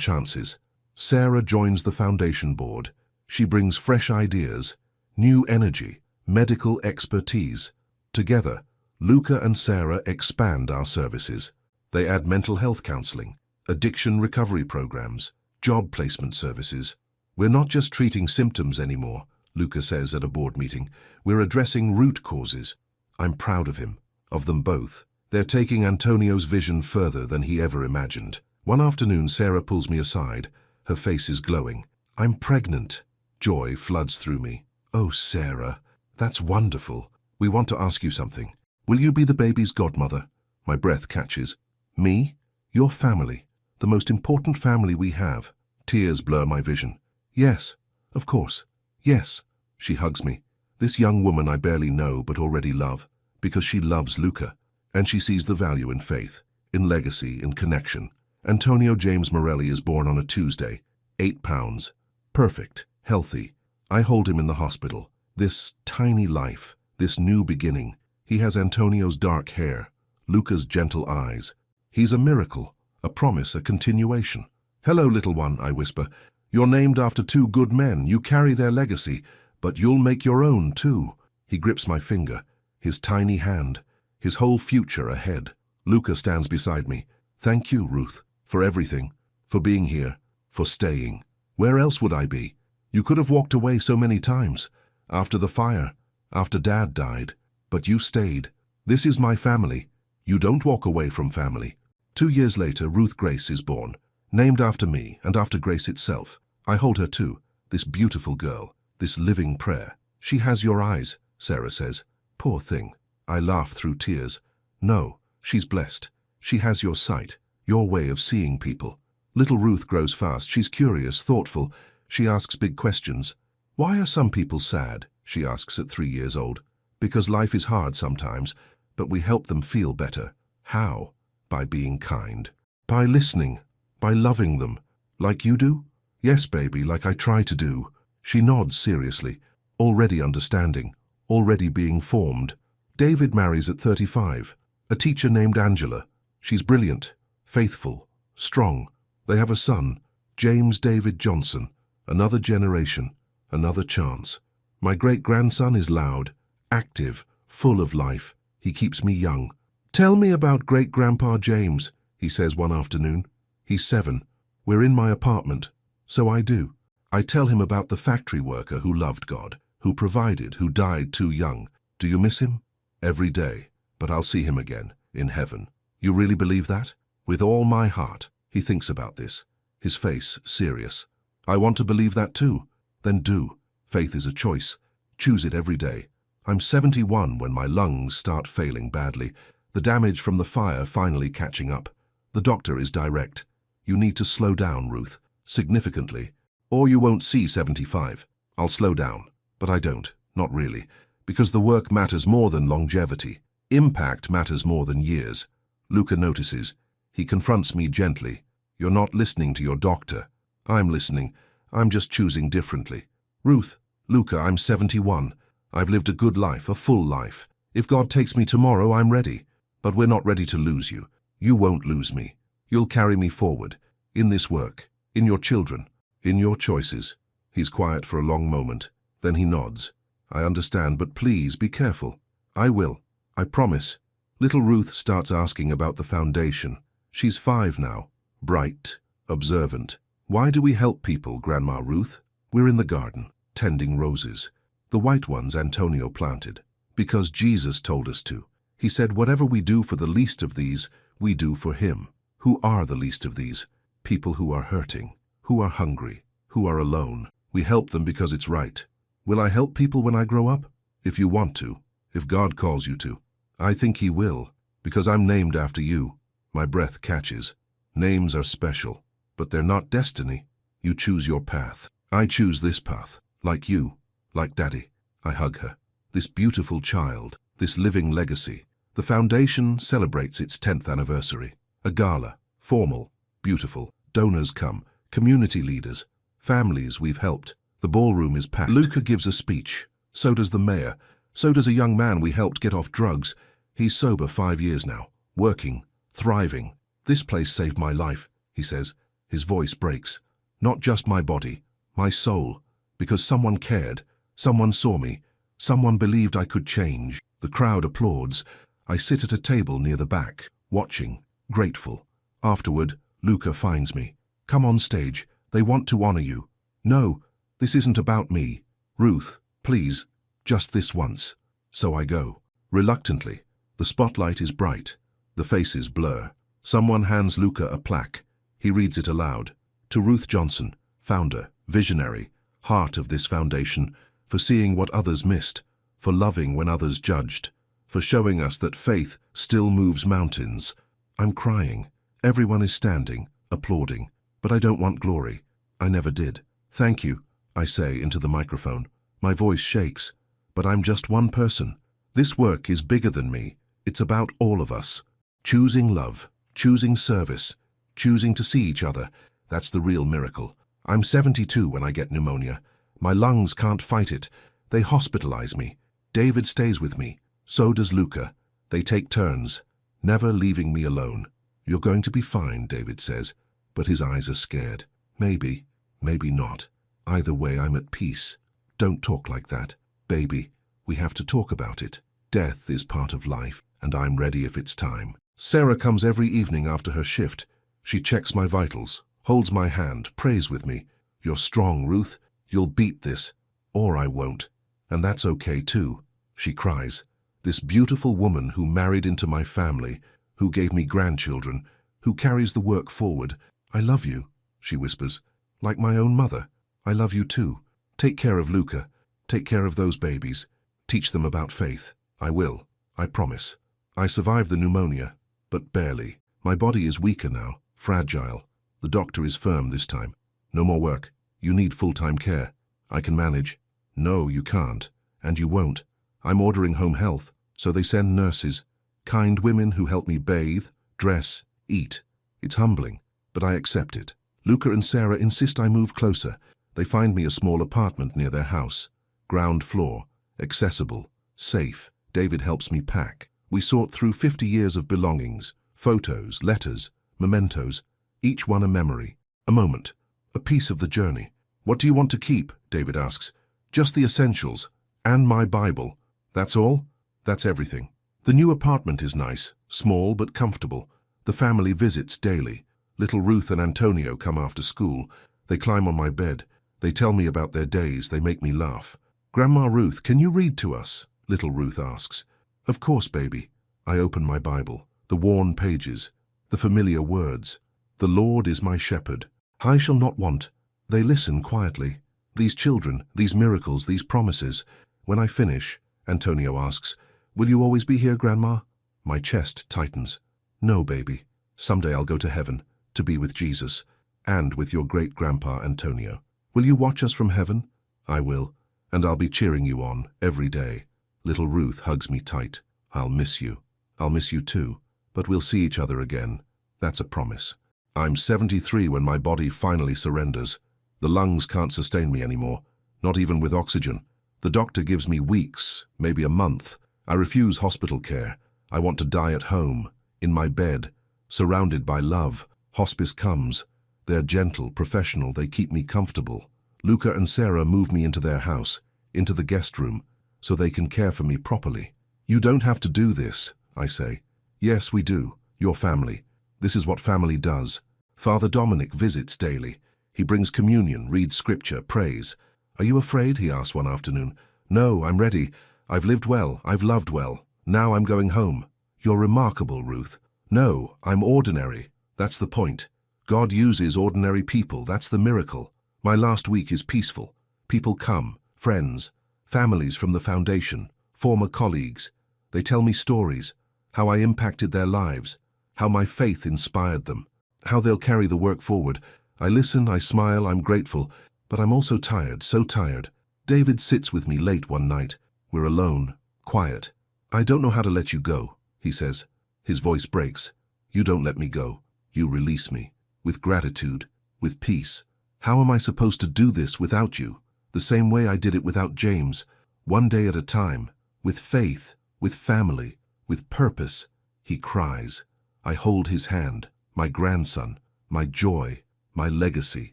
chances. Sarah joins the foundation board. She brings fresh ideas, new energy, medical expertise. Together, Luca and Sarah expand our services. They add mental health counseling, addiction recovery programs, job placement services. We're not just treating symptoms anymore, Luca says at a board meeting. We're addressing root causes. I'm proud of him, of them both. They're taking Antonio's vision further than he ever imagined. One afternoon, Sarah pulls me aside. Her face is glowing. I'm pregnant. Joy floods through me. Oh, Sarah, that's wonderful. We want to ask you something. Will you be the baby's godmother? My breath catches. Me? Your family. The most important family we have. Tears blur my vision. Yes, of course. Yes. She hugs me. This young woman I barely know but already love, because she loves Luca, and she sees the value in faith, in legacy, in connection. Antonio James Morelli is born on a Tuesday, 8 pounds. Perfect, healthy. I hold him in the hospital. This tiny life, this new beginning. He has Antonio's dark hair, Luca's gentle eyes. He's a miracle, a promise, a continuation. Hello, little one, I whisper. You're named after two good men. You carry their legacy, but you'll make your own too. He grips my finger, his tiny hand, his whole future ahead. Luca stands beside me. Thank you, Ruth, for everything, for being here, for staying. Where else would I be? You could have walked away so many times, after the fire, after Dad died, but you stayed. This is my family. You don't walk away from family. 2 years later, Ruth Grace is born, named after me and after Grace itself. I hold her too, this beautiful girl, this living prayer. She has your eyes, Sarah says. Poor thing. I laugh through tears. No, she's blessed. She has your sight, your way of seeing people. Little Ruth grows fast. She's curious, thoughtful. She asks big questions. Why are some people sad? She asks at 3 years old. Because life is hard sometimes, but we help them feel better. How? By being kind. By listening. By loving them. Like you do? Yes, baby, like I try to do. She nods seriously, already understanding, already being formed. David marries at 35. A teacher named Angela. She's brilliant, faithful, strong. They have a son, James David Johnson. Another generation, another chance. My great-grandson is loud, active, full of life. He keeps me young. Tell me about great-grandpa James, he says one afternoon. He's 7. We're in my apartment. So I do. I tell him about the factory worker who loved God, who provided, who died too young. Do you miss him? Every day. But I'll see him again, in heaven. You really believe that? With all my heart. He thinks about this, his face serious. I want to believe that too. Then do. Faith is a choice. Choose it every day. I'm 71 when my lungs start failing badly, the damage from the fire finally catching up. The doctor is direct. You need to slow down, Ruth, significantly, or you won't see 75. I'll slow down, but I don't, not really, because the work matters more than longevity. Impact matters more than years. Luca notices. He confronts me gently. You're not listening to your doctor. I'm listening. I'm just choosing differently. Ruth, Luca, I'm 71. I've lived a good life, a full life. If God takes me tomorrow, I'm ready. But we're not ready to lose you. You won't lose me. You'll carry me forward. In this work. In your children. In your choices. He's quiet for a long moment. Then he nods. I understand, but please be careful. I will. I promise. Little Ruth starts asking about the foundation. She's 5 now. Bright. Observant. Why do we help people, Grandma Ruth? We're in the garden, tending roses. The white ones Antonio planted. Because Jesus told us to. He said, whatever we do for the least of these, we do for him. Who are the least of these? People who are hurting, who are hungry, who are alone. We help them because it's right. Will I help people when I grow up? If you want to. If God calls you to. I think he will, because I'm named after you. My breath catches. Names are special, but they're not destiny. You choose your path. I choose this path, like you, like Daddy. I hug her. This beautiful child, this living legacy. The foundation celebrates its 10th anniversary. A gala, formal, beautiful. Donors come, community leaders, families we've helped. The ballroom is packed. Luca gives a speech. So does the mayor. So does a young man we helped get off drugs. He's sober 5 years now, working, thriving. This place saved my life, he says. His voice breaks. Not just my body, my soul. Because someone cared, someone saw me, someone believed I could change. The crowd applauds. I sit at a table near the back, watching, grateful. Afterward, Luca finds me. Come on stage, they want to honor you. No, this isn't about me. Ruth, please, just this once. So I go. Reluctantly. The spotlight is bright. The faces blur. Someone hands Luca a plaque. He reads it aloud. To Ruth Johnson, founder, visionary, heart of this foundation, for seeing what others missed, for loving when others judged, for showing us that faith still moves mountains. I'm crying. Everyone is standing, applauding. But I don't want glory. I never did. Thank you, I say into the microphone. My voice shakes. But I'm just one person. This work is bigger than me. It's about all of us. Choosing love, choosing service, choosing to see each other. That's the real miracle. I'm 72 when I get pneumonia. My lungs can't fight it. They hospitalize me. David stays with me. So does Luca. They take turns, never leaving me alone. You're going to be fine, David says, but his eyes are scared. Maybe, maybe not. Either way, I'm at peace. Don't talk like that. Baby, we have to talk about it. Death is part of life, and I'm ready if it's time. Sarah comes every evening after her shift. She checks my vitals, holds my hand, prays with me. You're strong, Ruth. You'll beat this. Or I won't. And that's okay too. She cries. This beautiful woman who married into my family, who gave me grandchildren, who carries the work forward. I love you, she whispers. Like my own mother. I love you too. Take care of Luca. Take care of those babies. Teach them about faith. I will. I promise. I survived the pneumonia, but barely. My body is weaker now, fragile. The doctor is firm this time. No more work. You need full-time care. I can manage. No, you can't. And you won't. I'm ordering home health, so they send nurses. Kind women who help me bathe, dress, eat. It's humbling, but I accept it. Luca and Sarah insist I move closer. They find me a small apartment near their house. Ground floor, accessible, safe. David helps me pack. We sort through 50 years of belongings, photos, letters, mementos, each one a memory, a moment, a piece of the journey. What do you want to keep? David asks. Just the essentials, And my Bible. That's all? That's everything. The new apartment is nice, small but comfortable. The family visits daily. Little Ruth and Antonio come after school. They climb on my bed. They tell me about their days. They make me laugh. "Grandma Ruth, can you read to us?" little Ruth asks. "Of course, baby." I open my Bible. The worn pages. The familiar words. "The Lord is my shepherd. I shall not want." They listen quietly. These children, these miracles, these promises. When I finish, Antonio asks, "Will you always be here, Grandma?" My chest tightens. "No, baby. Someday I'll go to heaven, to be with Jesus, and with your great-grandpa Antonio. Will you watch us from heaven?" "I will, and I'll be cheering you on every day." Little Ruth hugs me tight. "I'll miss you. I'll miss you too, but we'll see each other again. That's a promise." I'm 73 when my body finally surrenders. The lungs can't sustain me anymore, not even with oxygen. The doctor gives me weeks, maybe a month. I refuse hospital care. I want to die at home, in my bed, surrounded by love. Hospice comes. They're gentle, professional, they keep me comfortable. Luca and Sarah move me into their house, into the guest room, so they can care for me properly. "You don't have to do this," I say. "Yes, we do. Your family. This is what family does." Father Dominic visits daily. He brings communion, reads scripture, prays. "Are you afraid?" he asked one afternoon. "No, I'm ready. I've lived well. I've loved well. Now I'm going home." "You're remarkable, Ruth." "No, I'm ordinary. That's the point. God uses ordinary people. That's the miracle. My last week is peaceful. People come, friends, families from the foundation, former colleagues. They tell me stories, how I impacted their lives, how my faith inspired them, how they'll carry the work forward. I listen, I smile, I'm grateful, but I'm also tired, so tired. David sits with me late one night. We're alone, quiet. "I don't know how to let you go," he says. His voice breaks. "You don't let me go. You release me. With gratitude, with peace. How am I supposed to do this without you? The same way I did it without James. One day at a time. With faith, with family, with purpose." He cries. I hold his hand. "My grandson, my joy, my legacy."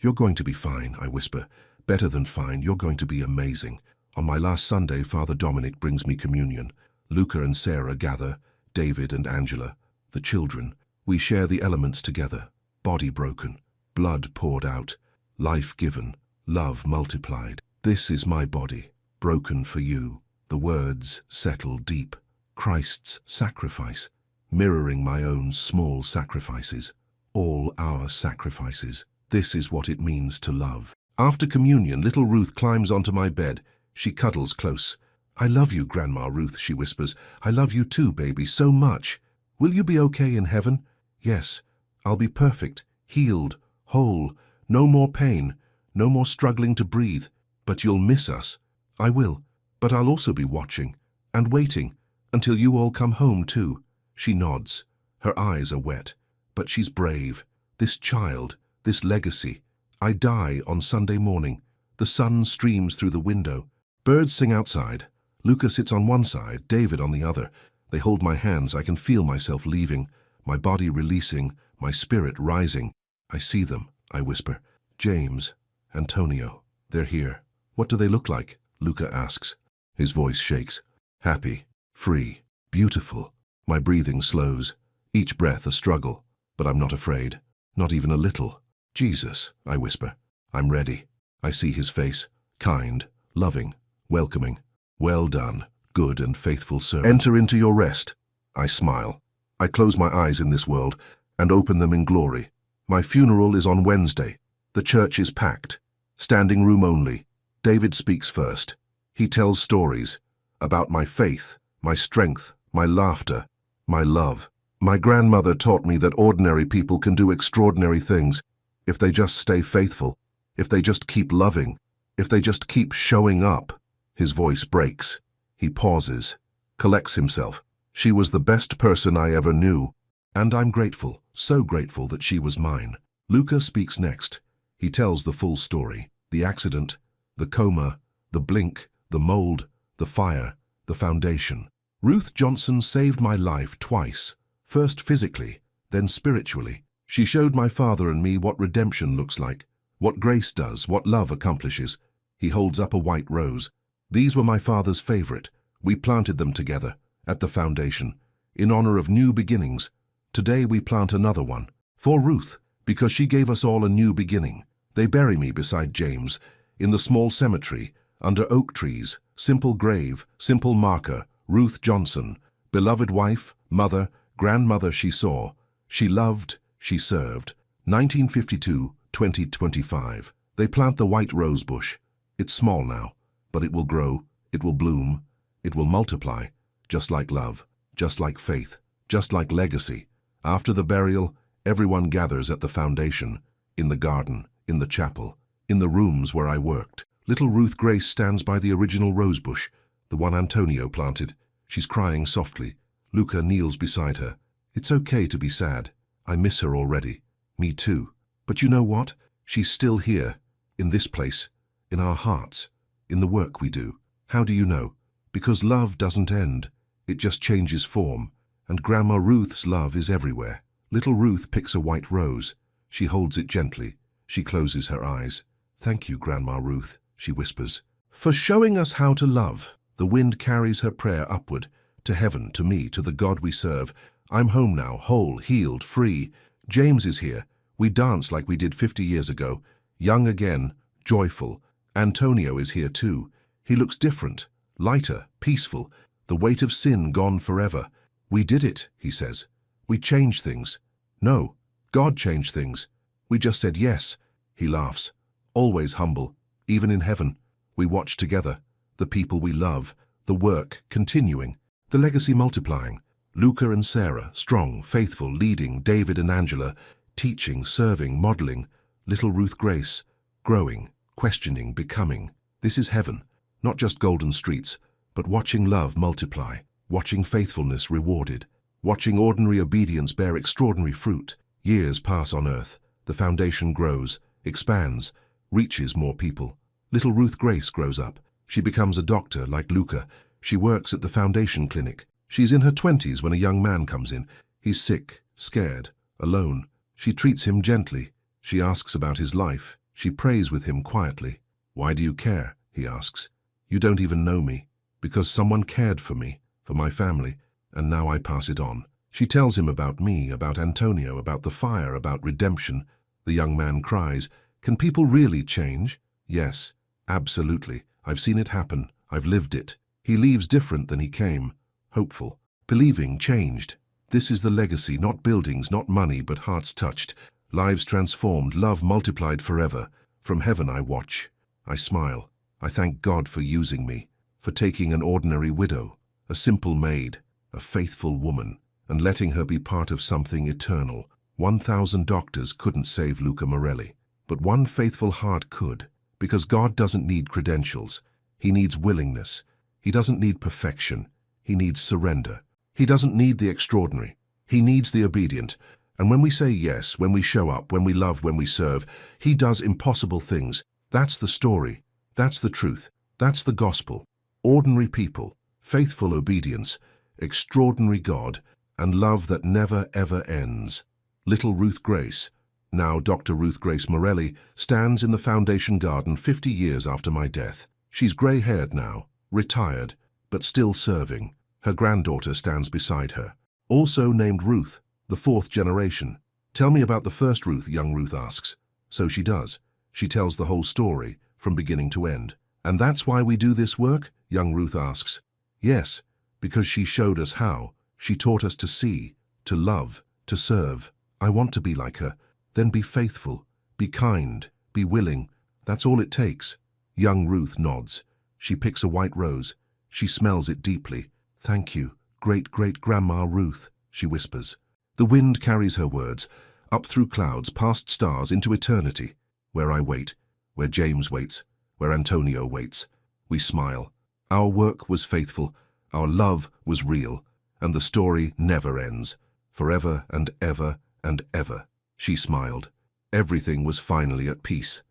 "You're going to be fine," I whisper. "Better than fine. You're going to be amazing." On my last Sunday, Father Dominic brings me communion. Luca and Sarah gather, David and Angela, the children. We share the elements together. Body broken, blood poured out, life given, love multiplied. "This is my body, broken for you." The words settle deep. Christ's sacrifice, mirroring my own small sacrifices. All our sacrifices. This is what it means to love. After communion, little Ruth climbs onto my bed. She cuddles close. "I love you, Grandma Ruth," she whispers. "I love you too, baby, so much. Will you be okay in heaven?" "Yes, I'll be perfect, healed, whole, no more pain, no more struggling to breathe. But you'll miss us." "I will, but I'll also be watching and waiting until you all come home too." She nods. Her eyes are wet, but she's brave. This child, this legacy. I die on Sunday morning. The sun streams through the window. Birds sing outside. Luca sits on one side, David on the other. They hold my hands. I can feel myself leaving, my body releasing, my spirit rising. "I see them," I whisper. "James, Antonio, they're here." "What do they look like?" Luca asks. His voice shakes. "Happy, free, beautiful." My breathing slows. Each breath a struggle, but I'm not afraid. Not even a little. "Jesus," I whisper. I'm ready. I see his face. Kind, loving, welcoming. "Well done, good and faithful servant. Enter into your rest." I smile. I close my eyes in this world and open them in glory. My funeral is on Wednesday. The church is packed. Standing room only. David speaks first. He tells stories about my faith, my strength, my laughter, my love. My grandmother taught me that ordinary people can do extraordinary things if they just stay faithful, if they just keep loving, if they just keep showing up. His voice breaks. He pauses, collects himself. "She was the best person I ever knew, and I'm grateful, so grateful that she was mine." Luca speaks next. He tells the full story. The accident, the coma, the blink, the mold, the fire, the foundation. Ruth Johnson saved my life twice, first physically, then spiritually. She showed my father and me what redemption looks like, what grace does, what love accomplishes. He holds up a white rose. These were my father's favorite. We planted them together, at the foundation, in honor of new beginnings. Today we plant another one, for Ruth, because she gave us all a new beginning. They bury me beside James, in the small cemetery, under oak trees, simple grave, simple marker, Ruth Johnson, beloved wife, mother, grandmother she saw. She loved, she served. 1952-2025. They plant the white rose bush. It's small now, but it will grow, it will bloom, it will multiply, just like love, just like faith, just like legacy. After the burial, everyone gathers at the foundation, in the garden, in the chapel, in the rooms where I worked. Little Ruth Grace stands by the original rose bush, the one Antonio planted. She's crying softly. Luca kneels beside her. It's okay to be sad. I miss her already. Me too. But you know what? She's still here, in this place, in our hearts, in the work we do. How do you know? Because love doesn't end. It just changes form. And Grandma Ruth's love is everywhere. Little Ruth picks a white rose. She holds it gently. She closes her eyes. Thank you, Grandma Ruth, she whispers, for showing us how to love. The wind carries her prayer upward, to heaven, to me, to the God we serve. I'm home now, whole, healed, free. James is here. We dance like we did 50 years ago. Young again, joyful. Antonio is here too. He looks different, lighter, peaceful. The weight of sin gone forever. We did it, he says. We changed things. No, God changed things. We just said yes. He laughs. Always humble, even in heaven. We watch together. The people we love, the work continuing, the legacy multiplying. Luca and Sarah, strong, faithful, leading, David and Angela, teaching, serving, modeling. Little Ruth Grace, growing, questioning, becoming. This is heaven, not just golden streets, but watching love multiply, watching faithfulness rewarded, watching ordinary obedience bear extraordinary fruit. Years pass on earth, the foundation grows, expands, reaches more people. Little Ruth Grace grows up. She becomes a doctor like Luca. She works at the foundation clinic. She's in her 20s when a young man comes in. He's sick, scared, alone. She treats him gently. She asks about his life. She prays with him quietly. Why do you care? He asks. You don't even know me. Because someone cared for me, for my family, and now I pass it on. She tells him about me, about Antonio, about the fire, about redemption. The young man cries, can people really change? Yes, absolutely. I've seen it happen. I've lived it. He leaves different than he came, hopeful, believing, changed. This is the legacy, not buildings, not money, but hearts touched, lives transformed, love multiplied forever. From heaven I watch. I smile. I thank God for using me, for taking an ordinary widow, a simple maid, a faithful woman, and letting her be part of something eternal. 1,000 doctors couldn't save Luca Morelli, but one faithful heart could, because God doesn't need credentials. He needs willingness. He doesn't need perfection. He needs surrender. He doesn't need the extraordinary. He needs the obedient. And when we say yes, when we show up, when we love, when we serve, He does impossible things. That's the story. That's the truth. That's the gospel. Ordinary people, faithful obedience, extraordinary God, and love that never ever ends. Little Ruth Grace, now Dr. Ruth Grace Morelli, stands in the foundation garden 50 years after my death. She's grey-haired now, retired, but still serving. Her granddaughter stands beside her, also named Ruth, the 4th generation. Tell me about the first Ruth, young Ruth asks. So she does. She tells the whole story, from beginning to end. And that's why we do this work? Young Ruth asks. Yes, because she showed us how. She taught us to see, to love, to serve. I want to be like her. Then be faithful, be kind, be willing. That's all it takes. Young Ruth nods. She picks a white rose. She smells it deeply. Thank you, great-great-grandma Ruth, she whispers. The wind carries her words, up through clouds, past stars, into eternity, where I wait, where James waits, where Antonio waits. We smile. Our work was faithful, our love was real, and the story never ends, forever and ever and ever. She smiled. Everything was finally at peace.